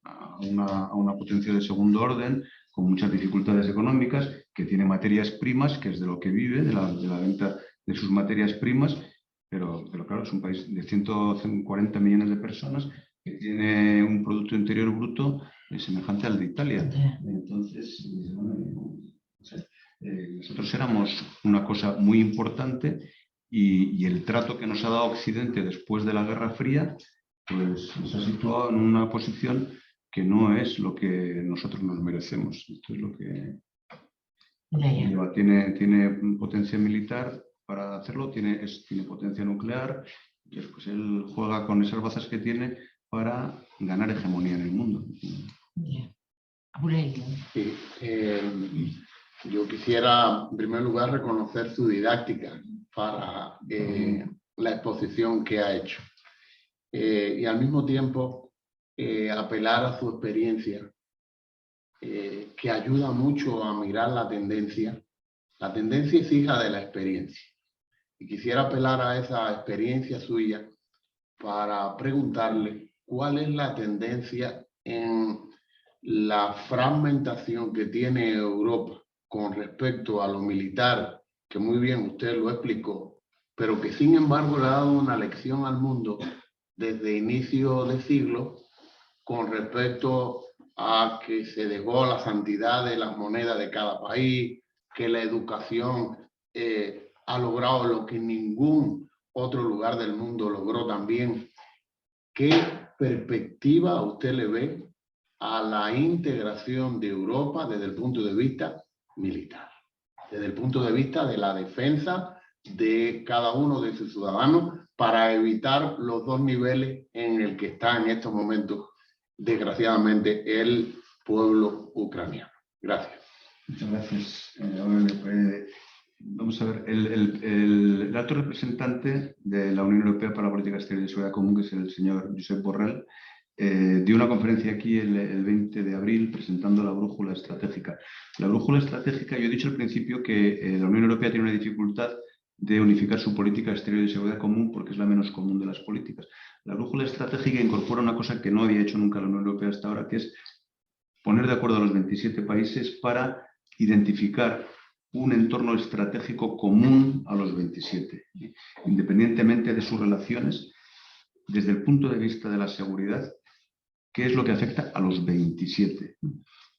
una potencia de segundo orden, con muchas dificultades económicas, que tiene materias primas, que es de lo que vive, de la venta de sus materias primas, pero claro, es un país de 140 millones de personas que tiene un Producto Interior Bruto semejante al de Italia. Entonces, nosotros éramos una cosa muy importante y el trato que nos ha dado Occidente después de la Guerra Fría pues nos ha situado en una posición que no es lo que nosotros nos merecemos. Esto es lo que lleva. Tiene potencia militar para hacerlo, tiene potencia nuclear, y después él juega con esas bazas que tiene para ganar hegemonía en el mundo. Yo quisiera, en primer lugar, reconocer su didáctica, para la exposición que ha hecho. Y al mismo tiempo apelar a su experiencia, que ayuda mucho a mirar la tendencia. La tendencia es hija de la experiencia. Y quisiera apelar a esa experiencia suya para preguntarle cuál es la tendencia en la fragmentación que tiene Europa con respecto a lo militar, que muy bien usted lo explicó, pero que sin embargo le ha dado una lección al mundo desde inicio de siglo con respecto a que se dejó la santidad de las monedas de cada país, que la educación ha logrado lo que ningún otro lugar del mundo logró también. ¿Qué perspectiva usted le ve a la integración de Europa desde el punto de vista militar, desde el punto de vista de la defensa de cada uno de sus ciudadanos para evitar los dos niveles en el que está en estos momentos, desgraciadamente, el pueblo ucraniano? Gracias. Muchas gracias. Vamos a ver, el alto representante de la Unión Europea para la Política Exterior y de Seguridad Común, que es el señor Josep Borrell, dio una conferencia aquí el 20 de abril presentando la brújula estratégica. La brújula estratégica, yo he dicho al principio que la Unión Europea tiene una dificultad de unificar su política exterior y de seguridad común porque es la menos común de las políticas. La brújula estratégica incorpora una cosa que no había hecho nunca la Unión Europea hasta ahora, que es poner de acuerdo a los 27 países para identificar un entorno estratégico común a los 27, independientemente de sus relaciones, desde el punto de vista de la seguridad, qué es lo que afecta a los 27.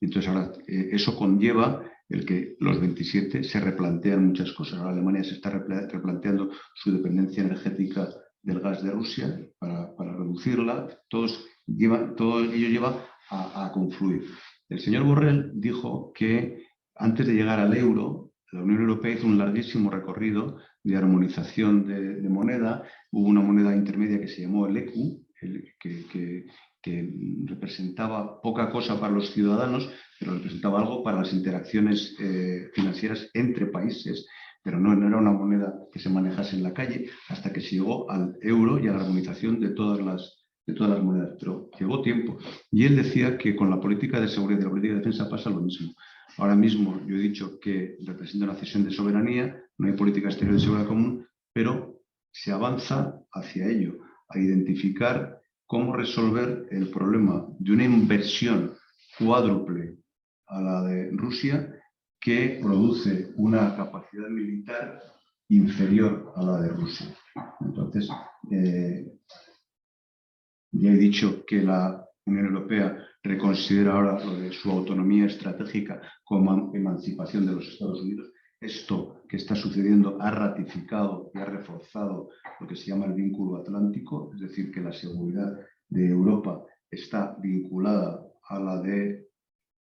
Entonces, ahora, eso conlleva el que los 27 se replantean muchas cosas. Ahora Alemania se está replanteando su dependencia energética del gas de Rusia para reducirla. Todo ello lleva a confluir. El señor Borrell dijo que antes de llegar al euro, la Unión Europea hizo un larguísimo recorrido de armonización de moneda. Hubo una moneda intermedia que se llamó el ECU, que representaba poca cosa para los ciudadanos, pero representaba algo para las interacciones financieras entre países, pero no era una moneda que se manejase en la calle, hasta que se llegó al euro y a la armonización de todas las monedas. Pero llevó tiempo. Y él decía que con la política de seguridad y la política de defensa pasa lo mismo. Ahora mismo yo he dicho que representa una cesión de soberanía, no hay política exterior de seguridad común, pero se avanza hacia ello, a identificar cómo resolver el problema de una inversión cuádruple a la de Rusia que produce una capacidad militar inferior a la de Rusia. Entonces, ya he dicho que la Unión Europea reconsidera ahora lo de su autonomía estratégica como emancipación de los Estados Unidos. Esto que está sucediendo ha ratificado y ha reforzado lo que se llama el vínculo atlántico, es decir, que la seguridad de Europa está vinculada a la de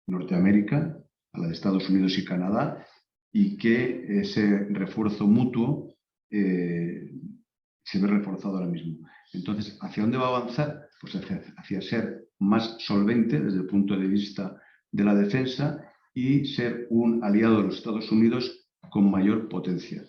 Norteamérica, a la de Estados Unidos y Canadá, y que ese refuerzo mutuo se ve reforzado ahora mismo. Entonces, ¿hacia dónde va a avanzar? Pues hacia ser más solvente desde el punto de vista de la defensa y ser un aliado de los Estados Unidos con mayor potencia.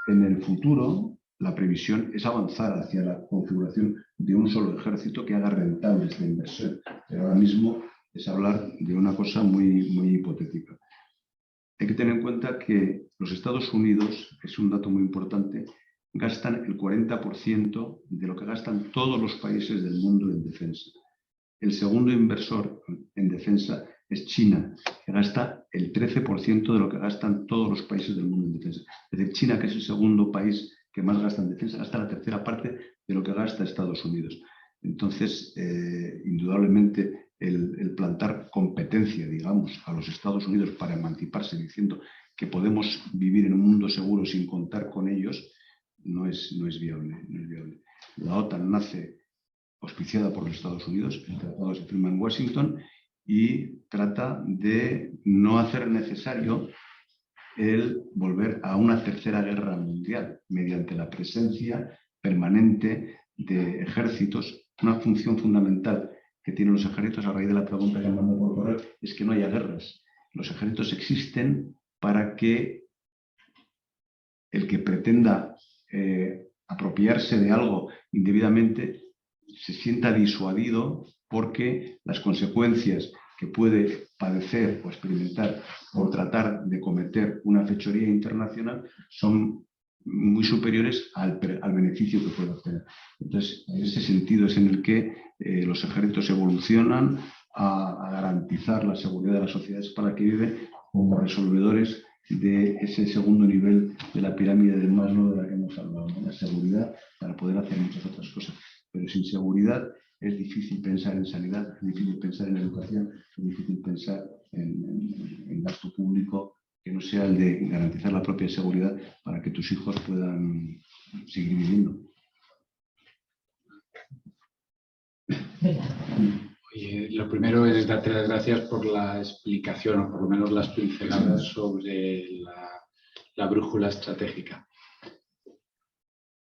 En el futuro, la previsión es avanzar hacia la configuración de un solo ejército que haga rentable esta inversión. Pero ahora mismo es hablar de una cosa muy, muy hipotética. Hay que tener en cuenta que los Estados Unidos, es un dato muy importante, gastan el 40% de lo que gastan todos los países del mundo en defensa. El segundo inversor en defensa es China, que gasta el 13% de lo que gastan todos los países del mundo en defensa. Es decir, China, que es el segundo país que más gasta en defensa, gasta la tercera parte de lo que gasta Estados Unidos. Entonces, indudablemente, el plantar competencia, digamos, a los Estados Unidos para emanciparse diciendo que podemos vivir en un mundo seguro sin contar con ellos, no es viable. La OTAN nace auspiciada por los Estados Unidos, el tratado se firma en Washington y trata de no hacer necesario el volver a una tercera guerra mundial mediante la presencia permanente de ejércitos. Una función fundamental que tienen los ejércitos, a raíz de la pregunta que me mandó por correo, es que no haya guerras. Los ejércitos existen para que el que pretenda apropiarse de algo indebidamente se sienta disuadido porque las consecuencias que puede padecer o experimentar por tratar de cometer una fechoría internacional son muy superiores al beneficio que puede obtener. Entonces, en ese sentido es en el que los ejércitos evolucionan a garantizar la seguridad de las sociedades para que vive como resolvedores de ese segundo nivel de la pirámide de Maslow de la que hemos hablado, ¿no? La seguridad para poder hacer muchas otras cosas. Pero sin seguridad es difícil pensar en sanidad, es difícil pensar en educación, es difícil pensar en gasto público que no sea el de garantizar la propia seguridad para que tus hijos puedan seguir viviendo. Oye, lo primero es darte las gracias por la explicación, o por lo menos las pinceladas sobre la brújula estratégica.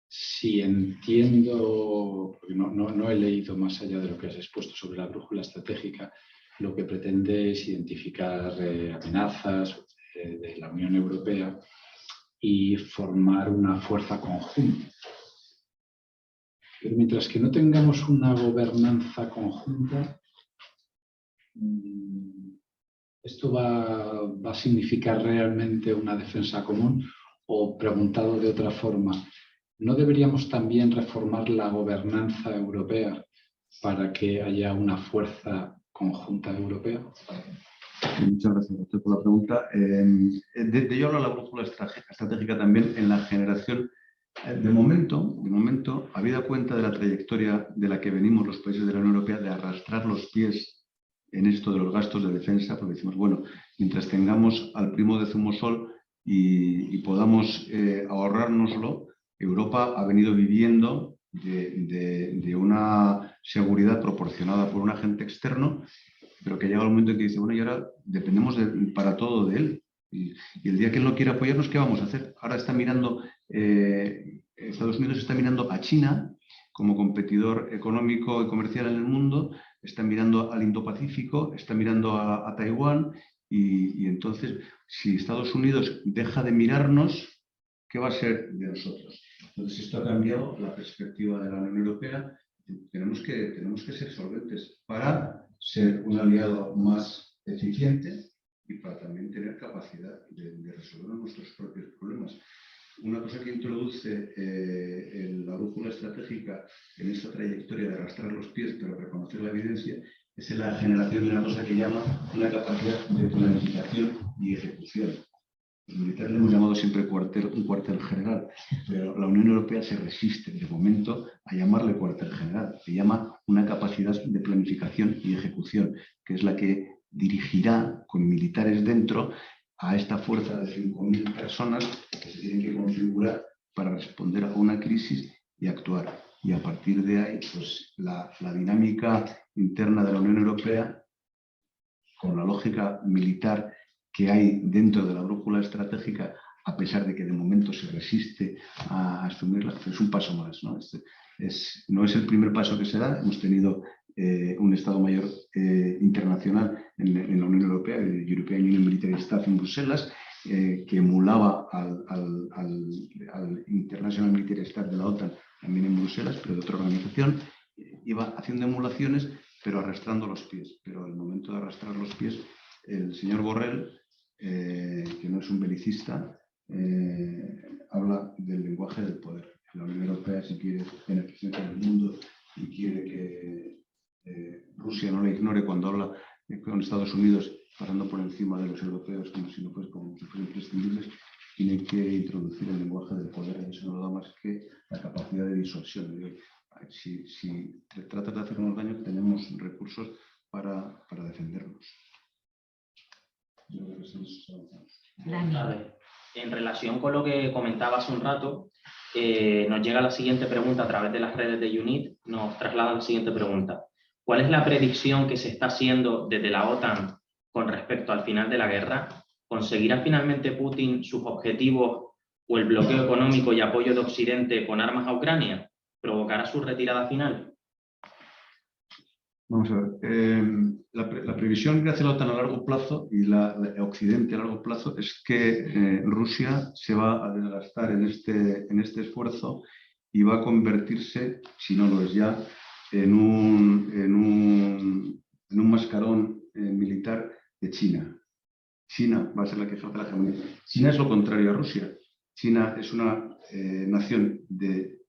Si entiendo, porque no he leído más allá de lo que has expuesto sobre la brújula estratégica, lo que pretende es identificar amenazas de la Unión Europea y formar una fuerza conjunta. Pero mientras que no tengamos una gobernanza conjunta, ¿esto va a significar realmente una defensa común? O, preguntado de otra forma, ¿no deberíamos también reformar la gobernanza europea para que haya una fuerza conjunta europea? Muchas gracias a usted por la pregunta. De ello habla la brújula estratégica también en la generación. De momento, habida cuenta de la trayectoria de la que venimos los países de la Unión Europea, de arrastrar los pies en esto de los gastos de defensa, porque decimos, bueno, mientras tengamos al primo de Zumosol y podamos ahorrárnoslo, Europa ha venido viviendo de una seguridad proporcionada por un agente externo, pero que llega el momento en que dice, bueno, y ahora dependemos para todo de él. Y el día que él no quiere apoyarnos, ¿qué vamos a hacer? Ahora está mirando, Estados Unidos está mirando a China como competidor económico y comercial en el mundo, está mirando al Indo-Pacífico, está mirando a Taiwán, y entonces, si Estados Unidos deja de mirarnos, ¿qué va a ser de nosotros? Entonces, esto ha cambiado la perspectiva de la Unión Europea. Tenemos que ser solventes para ser un aliado más eficiente y para también tener capacidad de resolver nuestros propios problemas. Una cosa que introduce la brújula estratégica en esta trayectoria de arrastrar los pies, pero reconocer la evidencia, es la generación de una cosa que llama una capacidad de planificación y ejecución. Los militares le hemos llamado siempre un cuartel general, pero la Unión Europea se resiste de momento a llamarle cuartel general. Se llama una capacidad de planificación y ejecución, que es la que dirigirá con militares dentro a esta fuerza de 5.000 personas que se tienen que configurar para responder a una crisis y actuar. Y a partir de ahí, pues la dinámica interna de la Unión Europea, con la lógica militar que hay dentro de la brújula estratégica, a pesar de que de momento se resiste a asumirla, es un paso más, ¿no? No es el primer paso que se da. Hemos tenido un Estado Mayor internacional en la Unión Europea, el European Union Military Staff en Bruselas, que emulaba al International Military Staff de la OTAN también en Bruselas, pero de otra organización. Iba haciendo emulaciones, pero arrastrando los pies. Pero al momento de arrastrar los pies, el señor Borrell, que no es un belicista, habla del lenguaje del poder. La Unión Europea, si quiere tener presencia en el mundo y quiere que Rusia no le ignore cuando habla con Estados Unidos, pasando por encima de los europeos como si fueran imprescindibles, tiene que introducir el lenguaje del poder. Y eso no da más que la capacidad de disuasión. Si tratas de hacernos daño, tenemos recursos para defendernos. En relación con lo que comentaba hace un rato, nos llega la siguiente pregunta a través de las redes de UNIT. Nos traslada la siguiente pregunta. ¿Cuál es la predicción que se está haciendo desde la OTAN con respecto al final de la guerra? ¿Conseguirá finalmente Putin sus objetivos o el bloqueo económico y apoyo de Occidente con armas a Ucrania? ¿Provocará su retirada final? Vamos a ver. La previsión que hace la OTAN a largo plazo y la Occidente a largo plazo es que Rusia se va a desgastar en este esfuerzo y va a convertirse, si no lo es ya, en un mascarón militar de China. China va a ser la que ejerce la hegemonía. China es lo contrario a Rusia. China es una nación de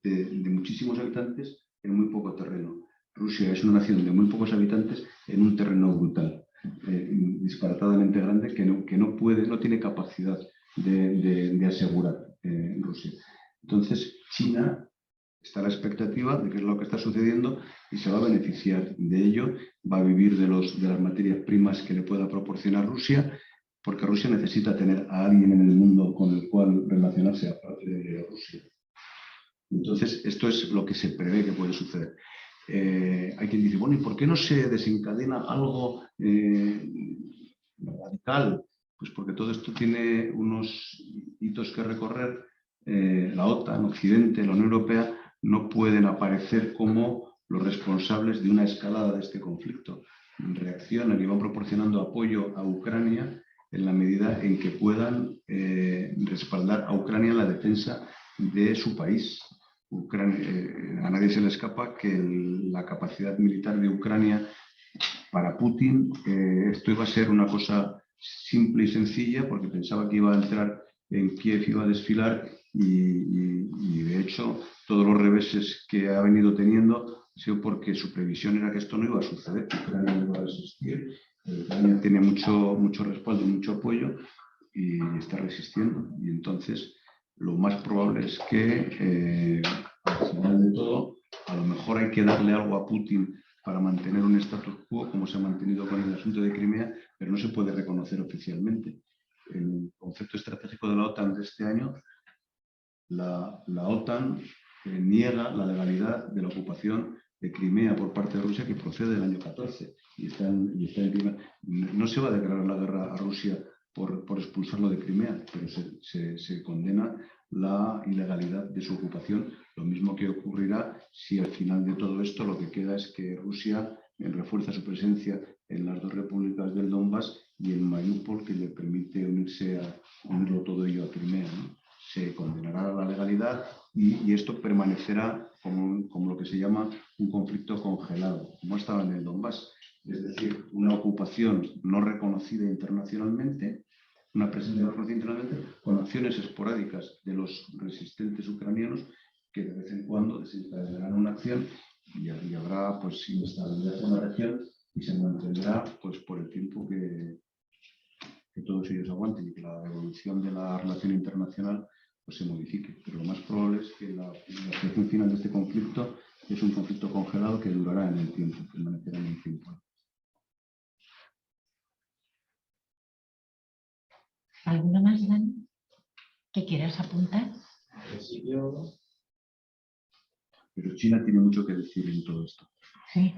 muchísimos habitantes en muy poco terreno. Rusia es una nación de muy pocos habitantes en un terreno brutal, disparatadamente grande, que no tiene capacidad de asegurar Rusia. Entonces, China está a la expectativa de qué es lo que está sucediendo y se va a beneficiar de ello, va a vivir de las materias primas que le pueda proporcionar Rusia, porque Rusia necesita tener a alguien en el mundo con el cual relacionarse aparte de Rusia. Entonces, esto es lo que se prevé que puede suceder. Hay quien dice, bueno, ¿y por qué no se desencadena algo radical? Pues porque todo esto tiene unos hitos que recorrer. La OTAN, Occidente, la Unión Europea no pueden aparecer como los responsables de una escalada de este conflicto. Reaccionan y van proporcionando apoyo a Ucrania en la medida en que puedan respaldar a Ucrania en la defensa de su país. A nadie se le escapa que la capacidad militar de Ucrania para Putin, esto iba a ser una cosa simple y sencilla, porque pensaba que iba a entrar en Kiev, iba a desfilar y de hecho todos los reveses que ha venido teniendo ha sido porque su previsión era que esto no iba a suceder, que Ucrania no iba a resistir. Ucrania tiene mucho respaldo, mucho apoyo y está resistiendo. Y entonces lo más probable es que al final de todo, a lo mejor hay que darle algo a Putin para mantener un status quo, como se ha mantenido con el asunto de Crimea, pero no se puede reconocer oficialmente. El concepto estratégico de la OTAN de este año, la OTAN niega la legalidad de la ocupación de Crimea por parte de Rusia, que procede del año 14 y está en Crimea. No se va a declarar la guerra a Rusia por expulsarlo de Crimea, pero se condena la ilegalidad de su ocupación. Lo mismo que ocurrirá si al final de todo esto lo que queda es que Rusia refuerza su presencia en las dos repúblicas del Donbass y en Mariupol, que le permite unirlo todo ello a Crimea, ¿no? Se condenará a la legalidad y esto permanecerá como lo que se llama un conflicto congelado, como estaba en el Donbass. Es decir, una ocupación no reconocida internacionalmente, una presencia no reconocida internacionalmente, con acciones esporádicas de los resistentes ucranianos que de vez en cuando desencadenarán una acción y habrá pues inestabilidad en la región y se mantendrá pues por el tiempo que todos ellos aguanten y que la evolución de la relación internacional pues se modifique. Pero lo más probable es que la situación final de este conflicto es un conflicto congelado que durará en el tiempo, permanecerá en el tiempo. ¿Alguno más, Dani, que quieras apuntar? Pero China tiene mucho que decir en todo esto. Sí,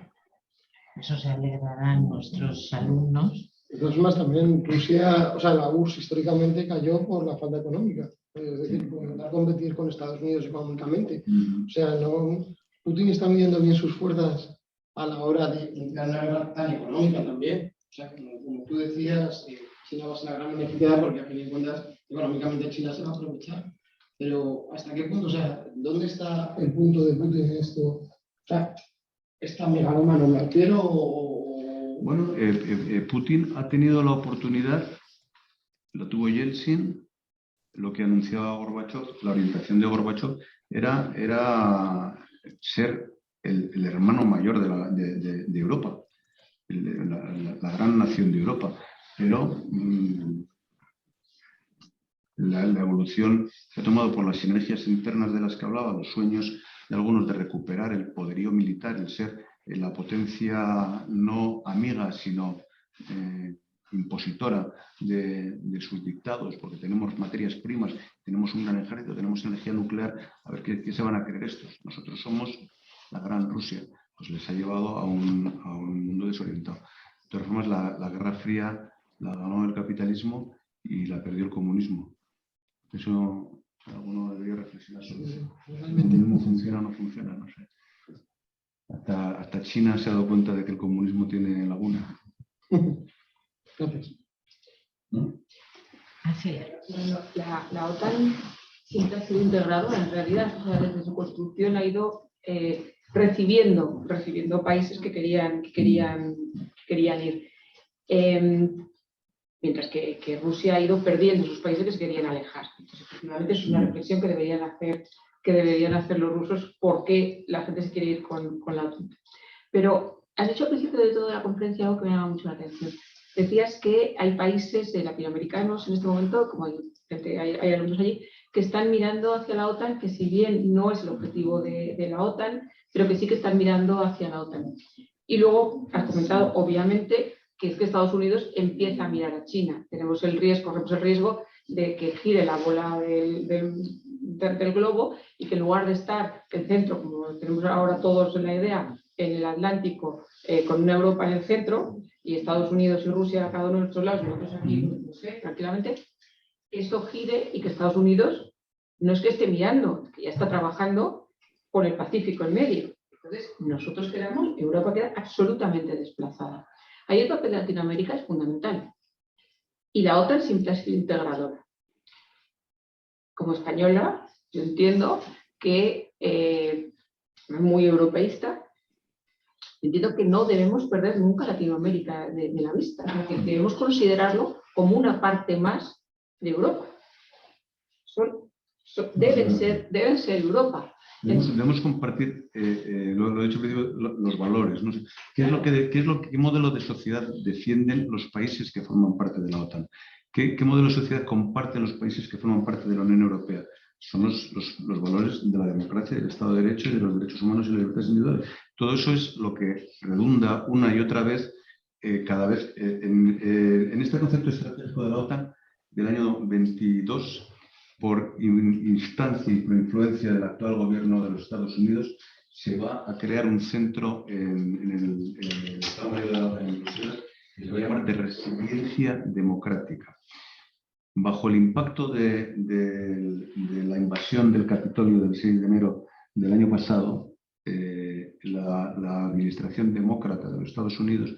eso se alegrarán nuestros alumnos. De todas formas, también Rusia, o sea, la URSS históricamente cayó por la falta económica, es decir, por intentar competir con Estados Unidos económicamente. O sea, Putin está midiendo bien sus fuerzas a la hora de entrar en una guerra tan económica también. O sea, como tú decías, China va a ser la gran beneficiada porque a fin de cuentas, económicamente China se va a aprovechar. Pero ¿hasta qué punto? O sea, ¿dónde está el punto de Putin en esto? O sea, ¿está megalómano me refiero o...? Bueno, Putin ha tenido la oportunidad, lo tuvo Yeltsin, lo que anunciaba Gorbachev, la orientación de Gorbachev era ser el hermano mayor de Europa, la gran nación de Europa. Pero la evolución se ha tomado por las sinergias internas de las que hablaba, los sueños de algunos de recuperar el poderío militar, el ser la potencia no amiga, sino impositora de sus dictados, porque tenemos materias primas, tenemos un gran ejército, tenemos energía nuclear. A ver, ¿qué se van a creer estos? Nosotros somos la gran Rusia. Pues les ha llevado a un mundo desorientado. De todas formas, la Guerra Fría la ganó el capitalismo y la perdió el comunismo. Eso alguno debería reflexionar sobre eso. ¿El comunismo funciona o no funciona? No sé. Hasta China se ha dado cuenta de que el comunismo tiene laguna. Gracias. ¿No? Así es. Bueno, la OTAN siempre ha sido integrada, en realidad, o sea, desde su construcción ha ido recibiendo países que querían ir. Mientras que Rusia ha ido perdiendo esos países que se querían alejar. Entonces, efectivamente, es una reflexión que deberían hacer los rusos, por qué la gente se quiere ir con la OTAN. Pero has dicho al principio de toda la conferencia algo que me llama mucho la atención. Decías que hay países latinoamericanos en este momento, como hay alumnos allí, que están mirando hacia la OTAN, que si bien no es el objetivo de la OTAN, pero que sí que están mirando hacia la OTAN. Y luego has comentado, obviamente, que es que Estados Unidos empieza a mirar a China. Corremos el riesgo de que gire la bola del globo y que en lugar de estar el centro, como tenemos ahora todos en la idea, en el Atlántico, con una Europa en el centro, y Estados Unidos y Rusia a cada uno de nuestros lados, nosotros aquí, no sé, tranquilamente, eso gire y que Estados Unidos no es que esté mirando, que ya está trabajando por el Pacífico en medio. Entonces, nosotros quedamos, Europa queda absolutamente desplazada. Ahí el papel de Latinoamérica es fundamental. Y la OTAN siempre ha sido integradora. Como española, yo entiendo que, muy europeísta, entiendo que no debemos perder nunca Latinoamérica de la vista, que debemos considerarlo como una parte más de Europa. Deben ser Europa. Debemos compartir, lo he dicho al principio, los valores. ¿No? ¿Qué modelo de sociedad defienden los países que forman parte de la OTAN? ¿Qué modelo de sociedad comparten los países que forman parte de la Unión Europea? Son los valores de la democracia, del Estado de Derecho y de los derechos humanos y las libertades individuales. Todo eso es lo que redunda una y otra vez, cada vez, en este concepto estratégico de la OTAN del año 22, por instancia y por influencia del actual gobierno de los Estados Unidos, se va a crear un centro en el Estado Mayor de la OTAN en Bruselas, que se va a llamar de resiliencia democrática. Bajo el impacto de la invasión del Capitolio del 6 de enero del año pasado, la administración demócrata de los Estados Unidos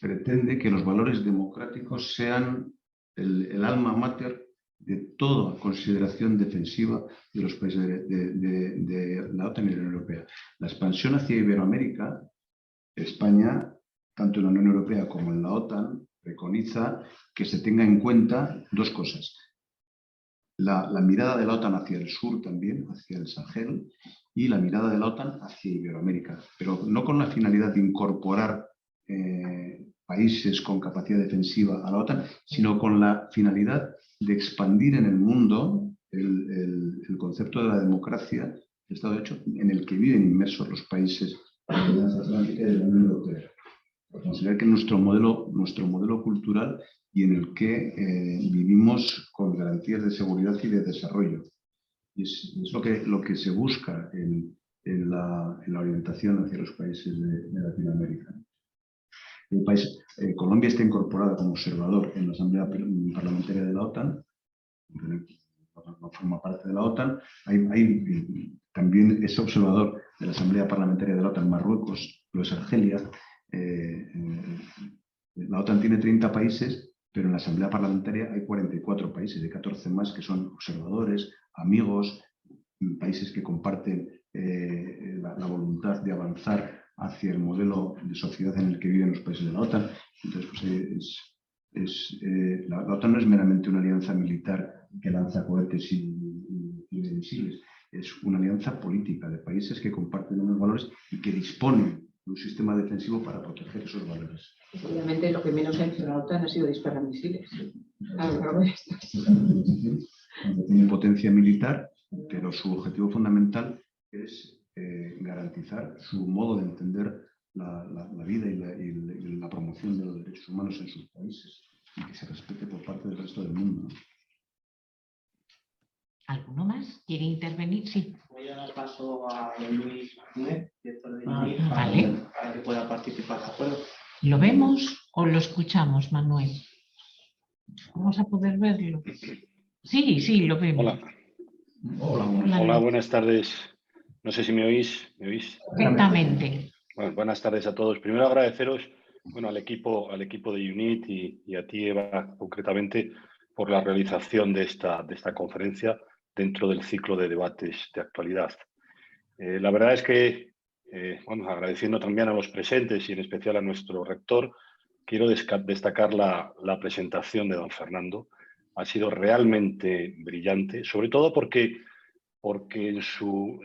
pretende que los valores democráticos sean el alma mater de toda consideración defensiva de los países de la OTAN y de la Unión Europea. La expansión hacia Iberoamérica, España, tanto en la Unión Europea como en la OTAN, preconiza que se tenga en cuenta dos cosas. La mirada de la OTAN hacia el sur también, hacia el Sahel, y la mirada de la OTAN hacia Iberoamérica, pero no con la finalidad de incorporar países con capacidad defensiva a la OTAN, sino con la finalidad de expandir en el mundo el concepto de la democracia, el Estado de Derecho, en el que viven inmersos los países de la Alianza Atlántica y de la Unión Europea. Considerar que nuestro modelo cultural y en el que vivimos con garantías de seguridad y de desarrollo. Y es lo que se busca en la orientación hacia los países de Latinoamérica. Colombia está incorporada como observador en la Asamblea Parlamentaria de la OTAN, no forma parte de la OTAN. También es observador de la Asamblea Parlamentaria de la OTAN Marruecos, lo es Argelia. La OTAN tiene 30 países, pero en la Asamblea Parlamentaria hay 44 países, hay 14 más que son observadores, amigos, países que comparten la voluntad de avanzar hacia el modelo de sociedad en el que viven los países de la OTAN. Entonces, la OTAN no es meramente una alianza militar que lanza cohetes y misiles, es una alianza política de países que comparten unos valores y que disponen de un sistema defensivo para proteger esos valores. Obviamente lo que menos ha hecho la OTAN ha sido disparar misiles. Tiene potencia militar, pero su objetivo fundamental es garantizar su modo de entender la vida y la promoción de los derechos humanos en sus países y que se respete por parte del resto del mundo. ¿Alguno más quiere intervenir? Sí. Voy a dar paso a Luis Martínez, director de UNIT, vale, para que pueda participar. ¿De acuerdo? ¿Lo vemos o lo escuchamos, Manuel? Vamos a poder verlo. Sí, lo vemos. Hola, buenas tardes. No sé si me oís. ¿Me oís? Perfectamente. Bueno, buenas tardes a todos. Primero agradeceros al equipo de UNIT y a ti, Eva, concretamente, por la realización de esta conferencia dentro del ciclo de debates de actualidad. La verdad es que, agradeciendo también a los presentes y en especial a nuestro rector, quiero destacar la presentación de don Fernando. Ha sido realmente brillante, sobre todo porque en su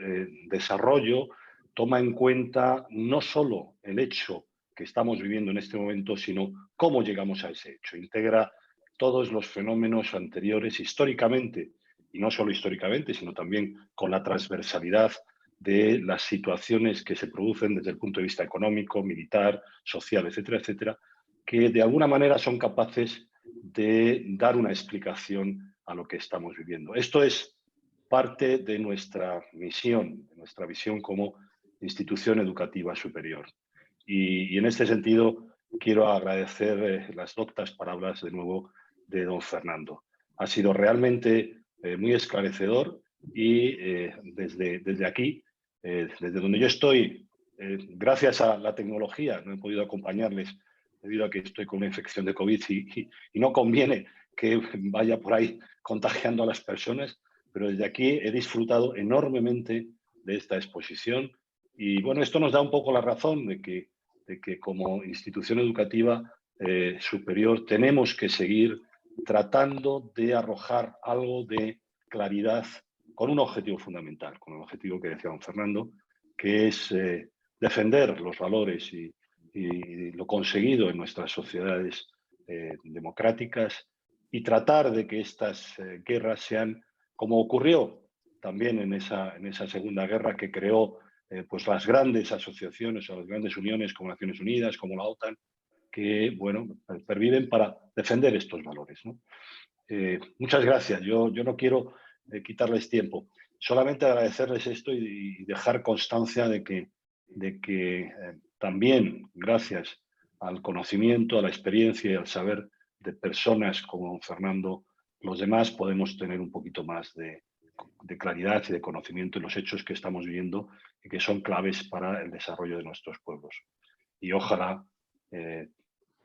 desarrollo toma en cuenta no solo el hecho que estamos viviendo en este momento, sino cómo llegamos a ese hecho. Integra todos los fenómenos anteriores históricamente, y no solo históricamente, sino también con la transversalidad de las situaciones que se producen desde el punto de vista económico, militar, social, etcétera, etcétera, que de alguna manera son capaces de dar una explicación a lo que estamos viviendo. Esto es parte de nuestra misión, de nuestra visión como institución educativa superior. Y en este sentido quiero agradecer las doctas palabras de nuevo de don Fernando. Ha sido realmente muy esclarecedor y desde aquí, desde donde yo estoy, gracias a la tecnología, no he podido acompañarles debido a que estoy con una infección de COVID y no conviene que vaya por ahí contagiando a las personas, pero desde aquí he disfrutado enormemente de esta exposición y bueno, esto nos da un poco la razón de que como institución educativa superior tenemos que seguir tratando de arrojar algo de claridad con un objetivo fundamental, con el objetivo que decía don Fernando, que es defender los valores y lo conseguido en nuestras sociedades democráticas y tratar de que estas guerras sean como ocurrió también en esa Segunda Guerra que creó pues las grandes asociaciones o las grandes uniones como Naciones Unidas, como la OTAN, que bueno, perviven para defender estos valores, ¿no? Muchas gracias. Yo no quiero quitarles tiempo. Solamente agradecerles esto y dejar constancia de que también gracias al conocimiento, a la experiencia y al saber de personas como don Fernando, los demás podemos tener un poquito más de claridad y de conocimiento en los hechos que estamos viviendo y que son claves para el desarrollo de nuestros pueblos. Y ojalá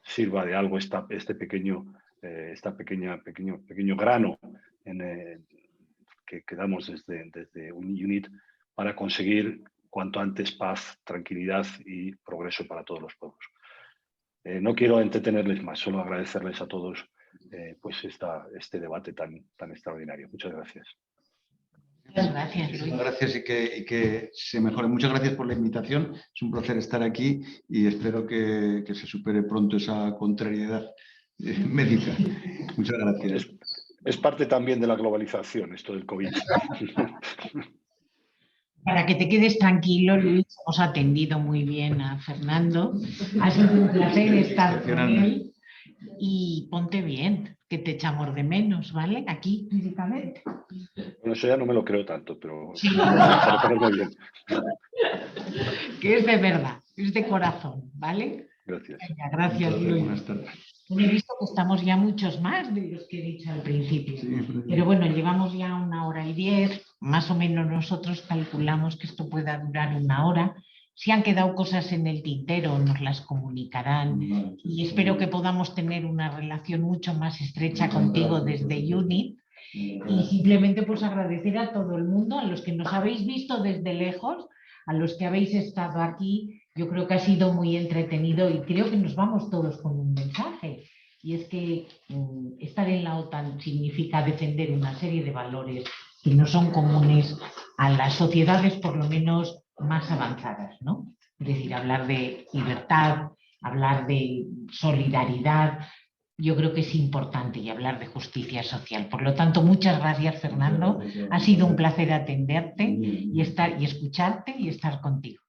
sirva de algo este pequeño grano que damos desde UNIT para conseguir cuanto antes paz, tranquilidad y progreso para todos los pueblos. No quiero entretenerles más, solo agradecerles a todos pues este debate tan extraordinario. Muchas gracias. Muchas gracias, Luis. Muchas gracias y que se mejore. Muchas gracias por la invitación. Es un placer estar aquí y espero que se supere pronto esa contrariedad médica. Muchas gracias. Es parte también de la globalización, esto del COVID. Para que te quedes tranquilo, Luis, hemos atendido muy bien a Fernando. Ha sido un placer estar con él y ponte bien, que te echamos de menos, ¿vale? Aquí, físicamente. Bueno, eso ya no me lo creo tanto, pero sí. muy bien. Que es de verdad, es de corazón, ¿vale? Gracias. Venga, gracias, Luis. Buenas tardes. He visto que estamos ya muchos más de los que he dicho al principio. Sí, pero bueno, llevamos ya 1:10, más o menos nosotros calculamos que esto pueda durar 1 hora. Si han quedado cosas en el tintero, nos las comunicarán y espero que podamos tener una relación mucho más estrecha contigo desde UNIT. Y simplemente pues agradecer a todo el mundo, a los que nos habéis visto desde lejos, a los que habéis estado aquí. Yo creo que ha sido muy entretenido y creo que nos vamos todos con un mensaje. Y es que estar en la OTAN significa defender una serie de valores que no son comunes a las sociedades por lo menos más avanzadas, ¿no? Es decir, hablar de libertad, hablar de solidaridad, yo creo que es importante, y hablar de justicia social. Por lo tanto, muchas gracias, Fernando. Ha sido un placer atenderte y escucharte y estar contigo.